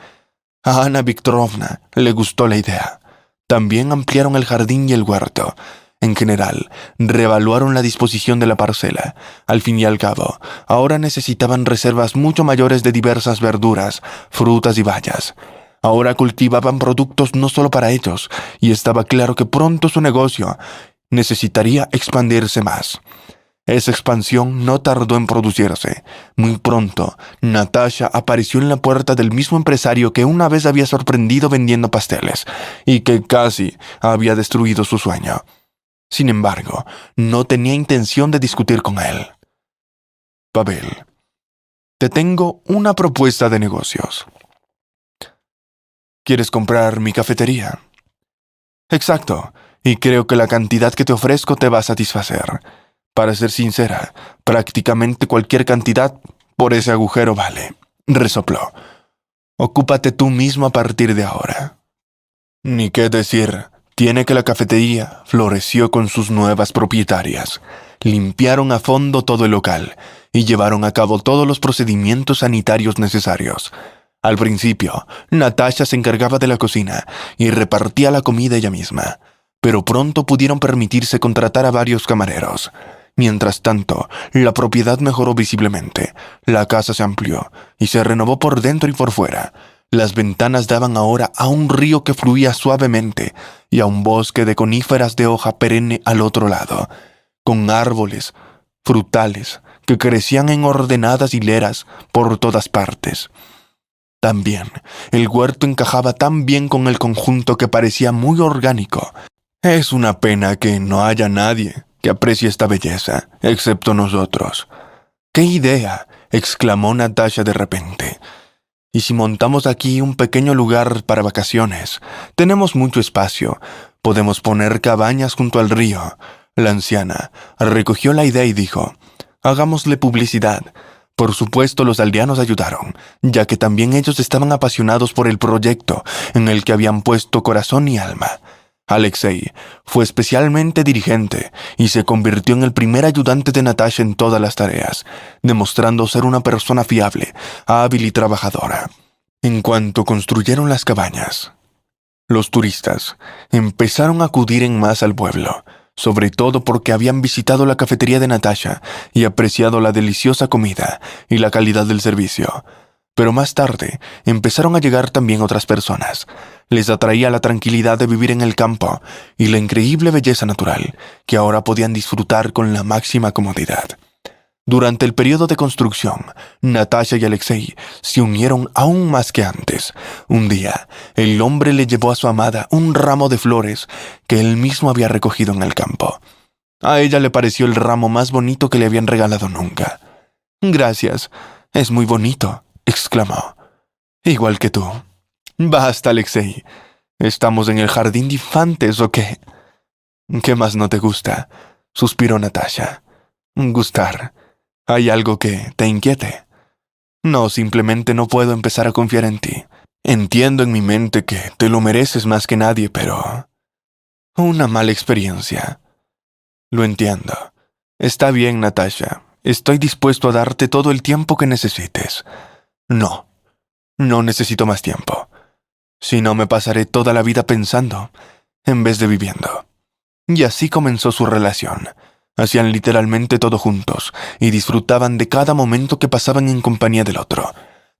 A Ana Viktorovna le gustó la idea. También ampliaron el jardín y el huerto. En general, reevaluaron la disposición de la parcela. Al fin y al cabo, ahora necesitaban reservas mucho mayores de diversas verduras, frutas y bayas. Ahora cultivaban productos no solo para ellos, y estaba claro que pronto su negocio necesitaría expandirse más. Esa expansión no tardó en producirse. Muy pronto, Natasha apareció en la puerta del mismo empresario que una vez había sorprendido vendiendo pasteles y que casi había destruido su sueño. Sin embargo, no tenía intención de discutir con él. «Pavel, te tengo una propuesta de negocios. ¿Quieres comprar mi cafetería?» «Exacto, y creo que la cantidad que te ofrezco te va a satisfacer. Para ser sincera, prácticamente cualquier cantidad por ese agujero vale», resopló. «Ocúpate tú mismo a partir de ahora». Ni qué decir, tiene que la cafetería floreció con sus nuevas propietarias. Limpiaron a fondo todo el local y llevaron a cabo todos los procedimientos sanitarios necesarios. Al principio, Natasha se encargaba de la cocina y repartía la comida ella misma, pero pronto pudieron permitirse contratar a varios camareros. Mientras tanto, la propiedad mejoró visiblemente. La casa se amplió y se renovó por dentro y por fuera. Las ventanas daban ahora a un río que fluía suavemente y a un bosque de coníferas de hoja perenne al otro lado, con árboles frutales que crecían en ordenadas hileras por todas partes. También, el huerto encajaba tan bien con el conjunto que parecía muy orgánico. «Es una pena que no haya nadie que aprecie esta belleza, excepto nosotros». «¡Qué idea!», exclamó Natasha de repente. «¿Y si montamos aquí un pequeño lugar para vacaciones? Tenemos mucho espacio. Podemos poner cabañas junto al río». La anciana recogió la idea y dijo: «Hagámosle publicidad. Por supuesto, los aldeanos ayudaron, ya que también ellos estaban apasionados por el proyecto en el que habían puesto corazón y alma. Alexei fue especialmente dirigente y se convirtió en el primer ayudante de Natasha en todas las tareas, demostrando ser una persona fiable, hábil y trabajadora. En cuanto construyeron las cabañas, los turistas empezaron a acudir en masa al pueblo, sobre todo porque habían visitado la cafetería de Natasha y apreciado la deliciosa comida y la calidad del servicio. Pero más tarde empezaron a llegar también otras personas. Les atraía la tranquilidad de vivir en el campo y la increíble belleza natural que ahora podían disfrutar con la máxima comodidad. Durante el periodo de construcción, Natasha y Alexei se unieron aún más que antes. Un día, el hombre le llevó a su amada un ramo de flores que él mismo había recogido en el campo. A ella le pareció el ramo más bonito que le habían regalado nunca. «Gracias, es muy bonito», exclamó. «Igual que tú». «Basta, Alexei. ¿Estamos en el jardín de infantes o qué?» «¿Qué más no te gusta?», suspiró Natasha. «Gustar. ¿Hay algo que te inquiete?» «No, simplemente no puedo empezar a confiar en ti. Entiendo en mi mente que te lo mereces más que nadie, pero... una mala experiencia». «Lo entiendo. Está bien, Natasha. Estoy dispuesto a darte todo el tiempo que necesites». «No. No necesito más tiempo. Si no, me pasaré toda la vida pensando, en vez de viviendo». Y así comenzó su relación. Hacían literalmente todo juntos y disfrutaban de cada momento que pasaban en compañía del otro.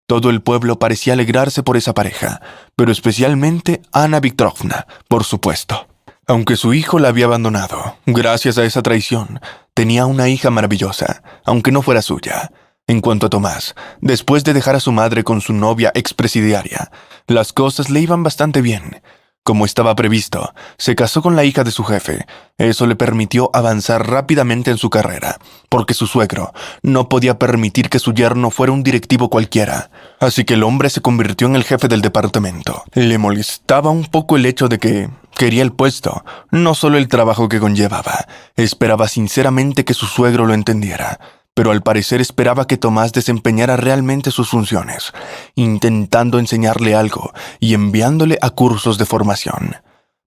Todo el pueblo parecía alegrarse por esa pareja, pero especialmente Anna Viktorovna, por supuesto. Aunque su hijo la había abandonado, gracias a esa traición, tenía una hija maravillosa, aunque no fuera suya. En cuanto a Tomás, después de dejar a su madre con su novia expresidiaria, las cosas le iban bastante bien. Como estaba previsto, se casó con la hija de su jefe. Eso le permitió avanzar rápidamente en su carrera, porque su suegro no podía permitir que su yerno fuera un directivo cualquiera. Así que el hombre se convirtió en el jefe del departamento. Le molestaba un poco el hecho de que quería el puesto, no solo el trabajo que conllevaba. Esperaba sinceramente que su suegro lo entendiera, pero al parecer esperaba que Tomás desempeñara realmente sus funciones, intentando enseñarle algo y enviándole a cursos de formación.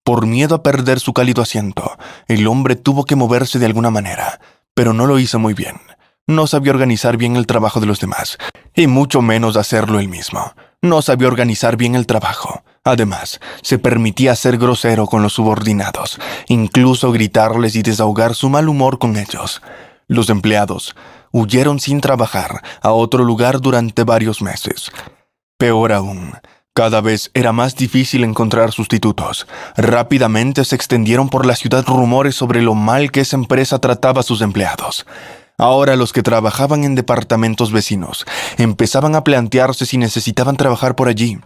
Por miedo a perder su cálido asiento, el hombre tuvo que moverse de alguna manera, pero no lo hizo muy bien. No sabía organizar bien el trabajo de los demás, y mucho menos hacerlo él mismo. No sabía organizar bien el trabajo. Además, se permitía ser grosero con los subordinados, incluso gritarles y desahogar su mal humor con ellos. Los empleados huyeron sin trabajar a otro lugar durante varios meses. Peor aún, cada vez era más difícil encontrar sustitutos. Rápidamente se extendieron por la ciudad rumores sobre lo mal que esa empresa trataba a sus empleados. Ahora los que trabajaban en departamentos vecinos empezaban a plantearse si necesitaban trabajar por allí.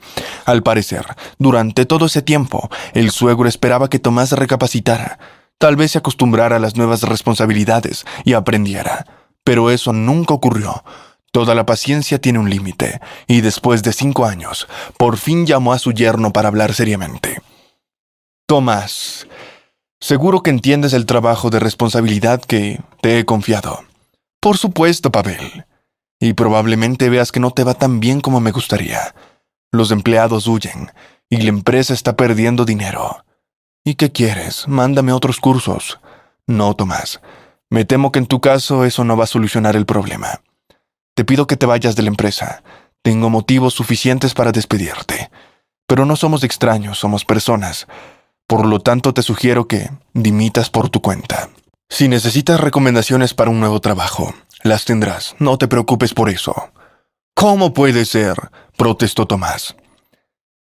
Al parecer, durante todo ese tiempo, el suegro esperaba que Tomás recapacitara. Tal vez se acostumbrara a las nuevas responsabilidades y aprendiera. Pero eso nunca ocurrió. Toda la paciencia tiene un límite, y después de 5 años, por fin llamó a su yerno para hablar seriamente. «Tomás, seguro que entiendes el trabajo de responsabilidad que te he confiado». «Por supuesto, Pavel. Y probablemente veas que no te va tan bien como me gustaría. Los empleados huyen, y la empresa está perdiendo dinero. ¿Y qué quieres? Mándame otros cursos». «No, Tomás. Me temo que en tu caso eso no va a solucionar el problema. Te pido que te vayas de la empresa. Tengo motivos suficientes para despedirte. Pero no somos extraños, somos personas. Por lo tanto, te sugiero que dimitas por tu cuenta. Si necesitas recomendaciones para un nuevo trabajo, las tendrás. No te preocupes por eso». «¿Cómo puede ser?», protestó Tomás.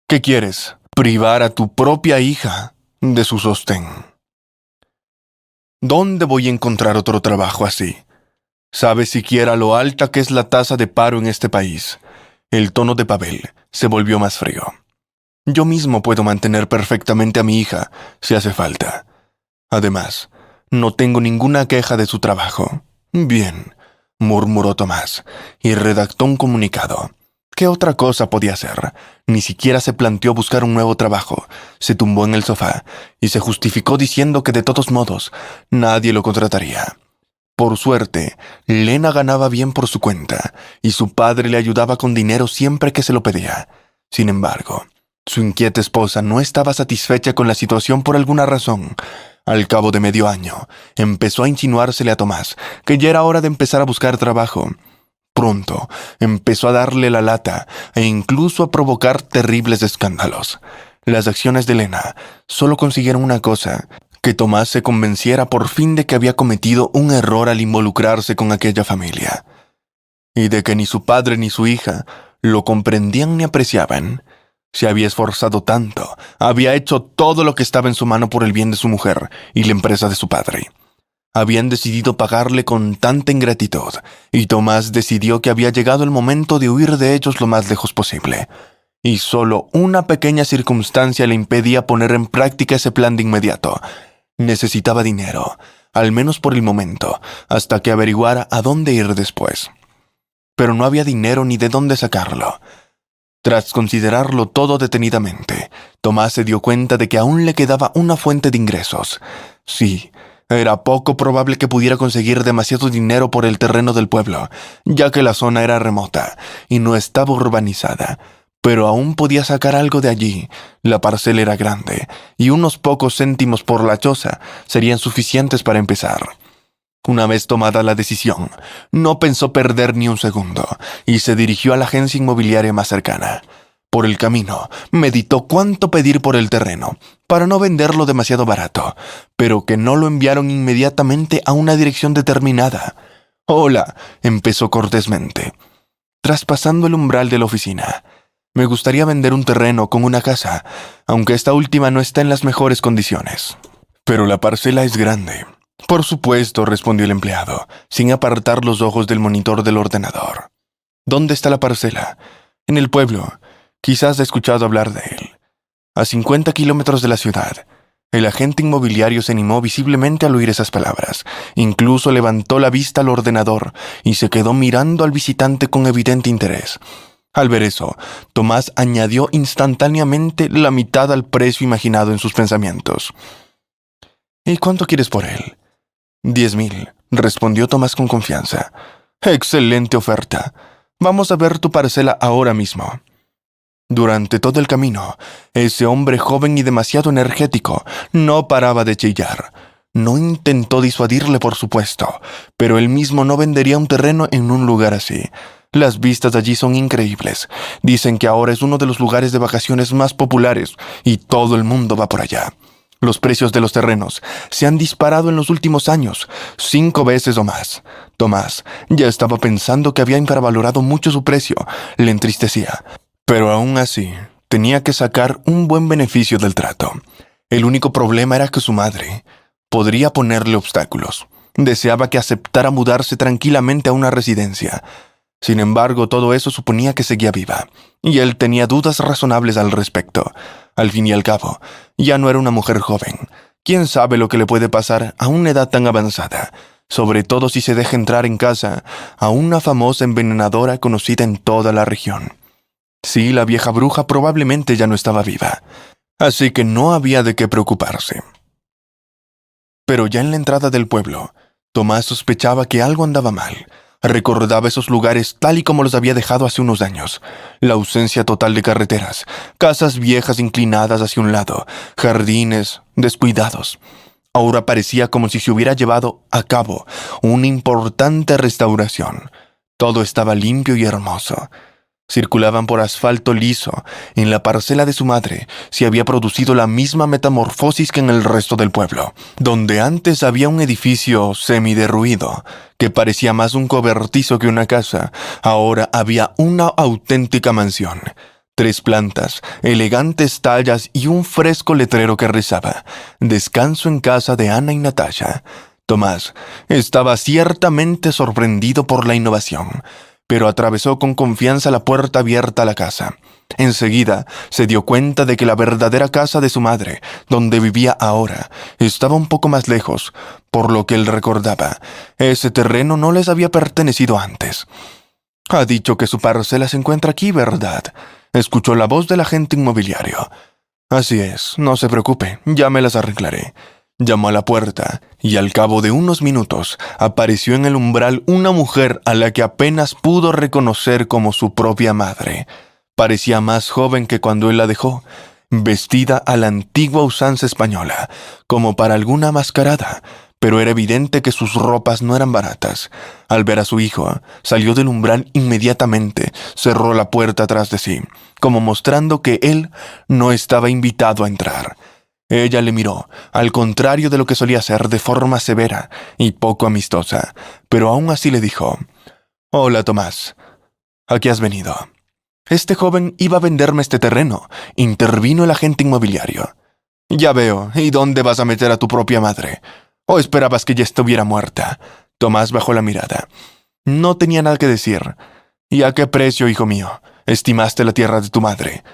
«¿Qué quieres? ¿Privar a tu propia hija de su sostén? ¿Dónde voy a encontrar otro trabajo así? ¿Sabes siquiera lo alta que es la tasa de paro en este país?» El tono de Pavel se volvió más frío. «Yo mismo puedo mantener perfectamente a mi hija, si hace falta. Además, no tengo ninguna queja de su trabajo». «Bien», murmuró Tomás, y redactó un comunicado. ¿Qué otra cosa podía hacer? Ni siquiera se planteó buscar un nuevo trabajo. Se tumbó en el sofá y se justificó diciendo que de todos modos nadie lo contrataría. Por suerte, Lena ganaba bien por su cuenta, y su padre le ayudaba con dinero siempre que se lo pedía. Sin embargo, su inquieta esposa no estaba satisfecha con la situación por alguna razón. Al cabo de medio año, empezó a insinuársele a Tomás que ya era hora de empezar a buscar trabajo. Pronto, empezó a darle la lata e incluso a provocar terribles escándalos. Las acciones de Lena solo consiguieron una cosa: que Tomás se convenciera por fin de que había cometido un error al involucrarse con aquella familia, y de que ni su padre ni su hija lo comprendían ni apreciaban. Se había esforzado tanto, había hecho todo lo que estaba en su mano por el bien de su mujer y la empresa de su padre. Habían decidido pagarle con tanta ingratitud, y Tomás decidió que había llegado el momento de huir de ellos lo más lejos posible. Y solo una pequeña circunstancia le impedía poner en práctica ese plan de inmediato. Necesitaba dinero, al menos por el momento, hasta que averiguara a dónde ir después. Pero no había dinero ni de dónde sacarlo. Tras considerarlo todo detenidamente, Tomás se dio cuenta de que aún le quedaba una fuente de ingresos. Sí, era poco probable que pudiera conseguir demasiado dinero por el terreno del pueblo, ya que la zona era remota y no estaba urbanizada. Pero aún podía sacar algo de allí. La parcela era grande, y unos pocos céntimos por la choza serían suficientes para empezar. Una vez tomada la decisión, no pensó perder ni un segundo, y se dirigió a la agencia inmobiliaria más cercana. Por el camino, meditó cuánto pedir por el terreno, para no venderlo demasiado barato, pero que no lo enviaron inmediatamente a una dirección determinada. «Hola», empezó cortésmente, traspasando el umbral de la oficina. «Me gustaría vender un terreno con una casa, aunque esta última no está en las mejores condiciones. Pero la parcela es grande». «Por supuesto», respondió el empleado, sin apartar los ojos del monitor del ordenador. «¿Dónde está la parcela?» «En el pueblo. Quizás ha escuchado hablar de él. A 50 kilómetros de la ciudad». El agente inmobiliario se animó visiblemente al oír esas palabras. Incluso levantó la vista al ordenador y se quedó mirando al visitante con evidente interés. Al ver eso, Tomás añadió instantáneamente la mitad al precio imaginado en sus pensamientos. «¿Y cuánto quieres por él?» «10,000», respondió Tomás con confianza. «Excelente oferta. Vamos a ver tu parcela ahora mismo». Durante todo el camino, ese hombre joven y demasiado energético no paraba de chillar. No intentó disuadirle, por supuesto, pero él mismo no vendería un terreno en un lugar así. Las vistas de allí son increíbles. Dicen que ahora es uno de los lugares de vacaciones más populares y todo el mundo va por allá. Los precios de los terrenos se han disparado en los últimos años, 5 veces o más. Tomás ya estaba pensando que había infravalorado mucho su precio. Le entristecía. Pero aún así, tenía que sacar un buen beneficio del trato. El único problema era que su madre podría ponerle obstáculos. Deseaba que aceptara mudarse tranquilamente a una residencia. Sin embargo, todo eso suponía que seguía viva, y él tenía dudas razonables al respecto. Al fin y al cabo, ya no era una mujer joven. ¿Quién sabe lo que le puede pasar a una edad tan avanzada? Sobre todo si se deja entrar en casa a una famosa envenenadora conocida en toda la región. Sí, la vieja bruja probablemente ya no estaba viva, así que no había de qué preocuparse. Pero ya en la entrada del pueblo, Tomás sospechaba que algo andaba mal. Recordaba esos lugares tal y como los había dejado hace unos años. La ausencia total de carreteras, casas viejas inclinadas hacia un lado, jardines descuidados. Ahora parecía como si se hubiera llevado a cabo una importante restauración. Todo estaba limpio y hermoso. Circulaban por asfalto liso. En la parcela de su madre se había producido la misma metamorfosis que en el resto del pueblo. Donde antes había un edificio semiderruido, que parecía más un cobertizo que una casa, ahora había una auténtica mansión. 3 plantas, elegantes tallas y un fresco letrero que rezaba: «Descanso en casa de Ana y Natasha». Tomás estaba ciertamente sorprendido por la innovación, pero atravesó con confianza la puerta abierta a la casa. Enseguida se dio cuenta de que la verdadera casa de su madre, donde vivía ahora, estaba un poco más lejos, por lo que él recordaba. Ese terreno no les había pertenecido antes. «Ha dicho que su parcela se encuentra aquí, ¿verdad?», escuchó la voz del agente inmobiliario. «Así es, no se preocupe, ya me las arreglaré. Llamó a la puerta y al cabo de unos minutos apareció en el umbral una mujer a la que apenas pudo reconocer como su propia madre. Parecía más joven que cuando él la dejó, vestida a la antigua usanza española, como para alguna mascarada, pero era evidente que sus ropas no eran baratas. Al ver a su hijo, salió del umbral inmediatamente, cerró la puerta tras de sí, como mostrando que él no estaba invitado a entrar. Ella le miró, al contrario de lo que solía hacer, de forma severa y poco amistosa, pero aún así le dijo: «Hola, Tomás. ¿A qué has venido?» «Este joven iba a venderme este terreno», intervino el agente inmobiliario. «Ya veo. ¿Y dónde vas a meter a tu propia madre? ¿O esperabas que ya estuviera muerta?» Tomás bajó la mirada. No tenía nada que decir. «¿Y a qué precio, hijo mío, estimaste la tierra de tu madre?»,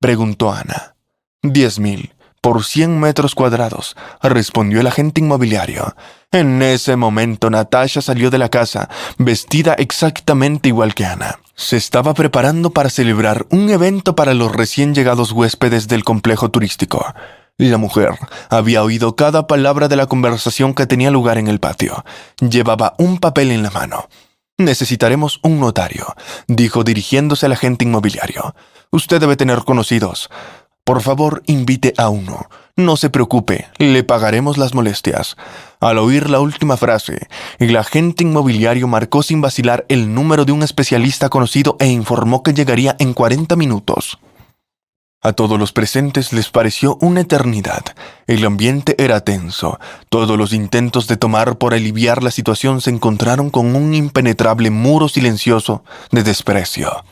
preguntó Ana. 10.000. «Por 100 metros cuadrados», respondió el agente inmobiliario. En ese momento Natasha salió de la casa, vestida exactamente igual que Ana. Se estaba preparando para celebrar un evento para los recién llegados huéspedes del complejo turístico. La mujer había oído cada palabra de la conversación que tenía lugar en el patio. Llevaba un papel en la mano. «Necesitaremos un notario», dijo dirigiéndose al agente inmobiliario. «Usted debe tener conocidos. Por favor, invite a uno. No se preocupe, le pagaremos las molestias». Al oír la última frase, el agente inmobiliario marcó sin vacilar el número de un especialista conocido e informó que llegaría en 40 minutos. A todos los presentes les pareció una eternidad. El ambiente era tenso. Todos los intentos de tomar por aliviar la situación se encontraron con un impenetrable muro silencioso de desprecio.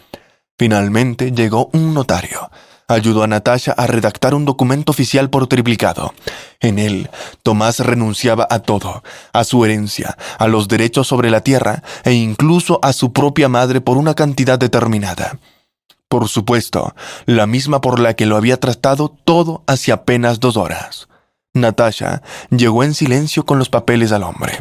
Finalmente llegó un notario. Ayudó a Natasha a redactar un documento oficial por triplicado. En él, Tomás renunciaba a todo, a su herencia, a los derechos sobre la tierra e incluso a su propia madre por una cantidad determinada. Por supuesto, la misma por la que lo había tratado todo hace apenas 2 horas. Natasha llegó en silencio con los papeles al hombre.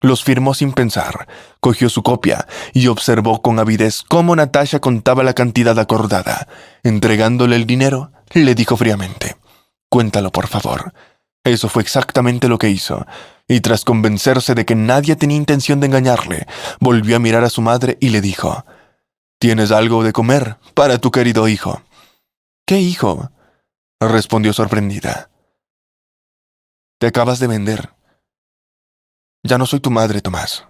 Los firmó sin pensar, cogió su copia y observó con avidez cómo Natasha contaba la cantidad acordada. Entregándole el dinero, le dijo fríamente: «Cuéntalo, por favor». Eso fue exactamente lo que hizo, y tras convencerse de que nadie tenía intención de engañarle, volvió a mirar a su madre y le dijo: «¿Tienes algo de comer para tu querido hijo?» «¿Qué hijo?», respondió sorprendida. «Te acabas de vender. Ya no soy tu madre, Tomás».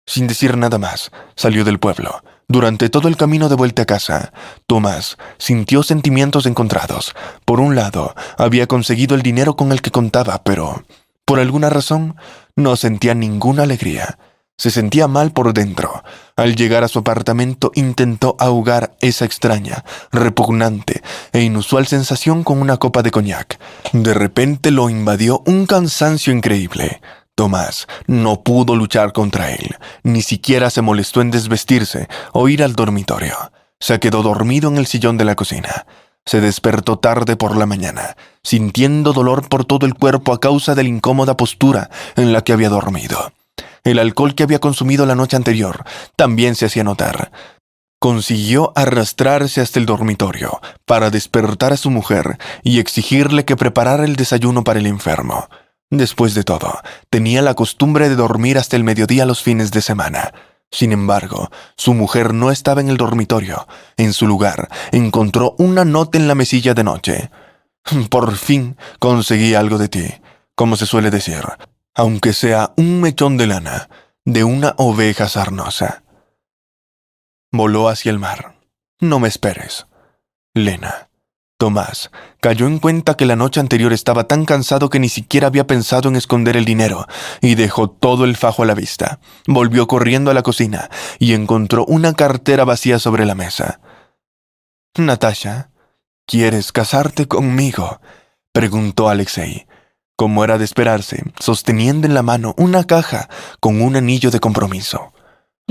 Sin decir nada más, salió del pueblo. Durante todo el camino de vuelta a casa, Tomás sintió sentimientos encontrados. Por un lado, había conseguido el dinero con el que contaba, pero, por alguna razón, no sentía ninguna alegría. Se sentía mal por dentro. Al llegar a su apartamento, intentó ahogar esa extraña, repugnante e inusual sensación con una copa de coñac. De repente lo invadió un cansancio increíble. Tomás no pudo luchar contra él, ni siquiera se molestó en desvestirse o ir al dormitorio. Se quedó dormido en el sillón de la cocina. Se despertó tarde por la mañana, sintiendo dolor por todo el cuerpo a causa de la incómoda postura en la que había dormido. El alcohol que había consumido la noche anterior también se hacía notar. Consiguió arrastrarse hasta el dormitorio para despertar a su mujer y exigirle que preparara el desayuno para el enfermo. Después de todo, tenía la costumbre de dormir hasta el mediodía los fines de semana. Sin embargo, su mujer no estaba en el dormitorio. En su lugar, encontró una nota en la mesilla de noche. «Por fin conseguí algo de ti», como se suele decir, aunque sea un mechón de lana de una oveja sarnosa. Voló hacia el mar. «No me esperes. Lena». Tomás cayó en cuenta que la noche anterior estaba tan cansado que ni siquiera había pensado en esconder el dinero y dejó todo el fajo a la vista. Volvió corriendo a la cocina y encontró una cartera vacía sobre la mesa. «Natasha, ¿quieres casarte conmigo?», preguntó Alexei. Como era de esperarse, sosteniendo en la mano una caja con un anillo de compromiso.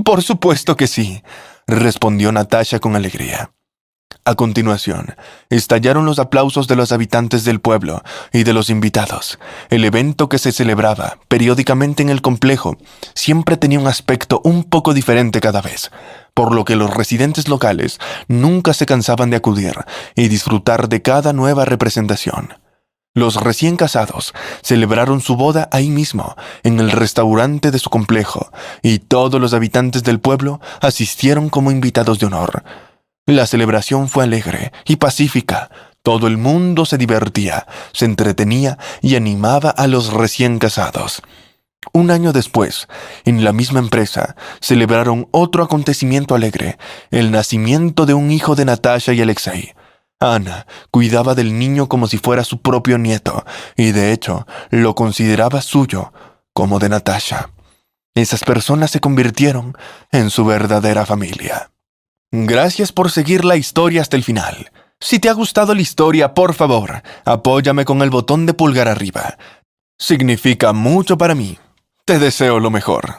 «Por supuesto que sí», respondió Natasha con alegría. A continuación, estallaron los aplausos de los habitantes del pueblo y de los invitados. El evento que se celebraba periódicamente en el complejo siempre tenía un aspecto un poco diferente cada vez, por lo que los residentes locales nunca se cansaban de acudir y disfrutar de cada nueva representación. Los recién casados celebraron su boda ahí mismo, en el restaurante de su complejo, y todos los habitantes del pueblo asistieron como invitados de honor. La celebración fue alegre y pacífica. Todo el mundo se divertía, se entretenía y animaba a los recién casados. Un año después, en la misma empresa, celebraron otro acontecimiento alegre, el nacimiento de un hijo de Natasha y Alexei. Ana cuidaba del niño como si fuera su propio nieto, y de hecho lo consideraba suyo, como de Natasha. Esas personas se convirtieron en su verdadera familia. Gracias por seguir la historia hasta el final. Si te ha gustado la historia, por favor, apóyame con el botón de pulgar arriba. Significa mucho para mí. Te deseo lo mejor.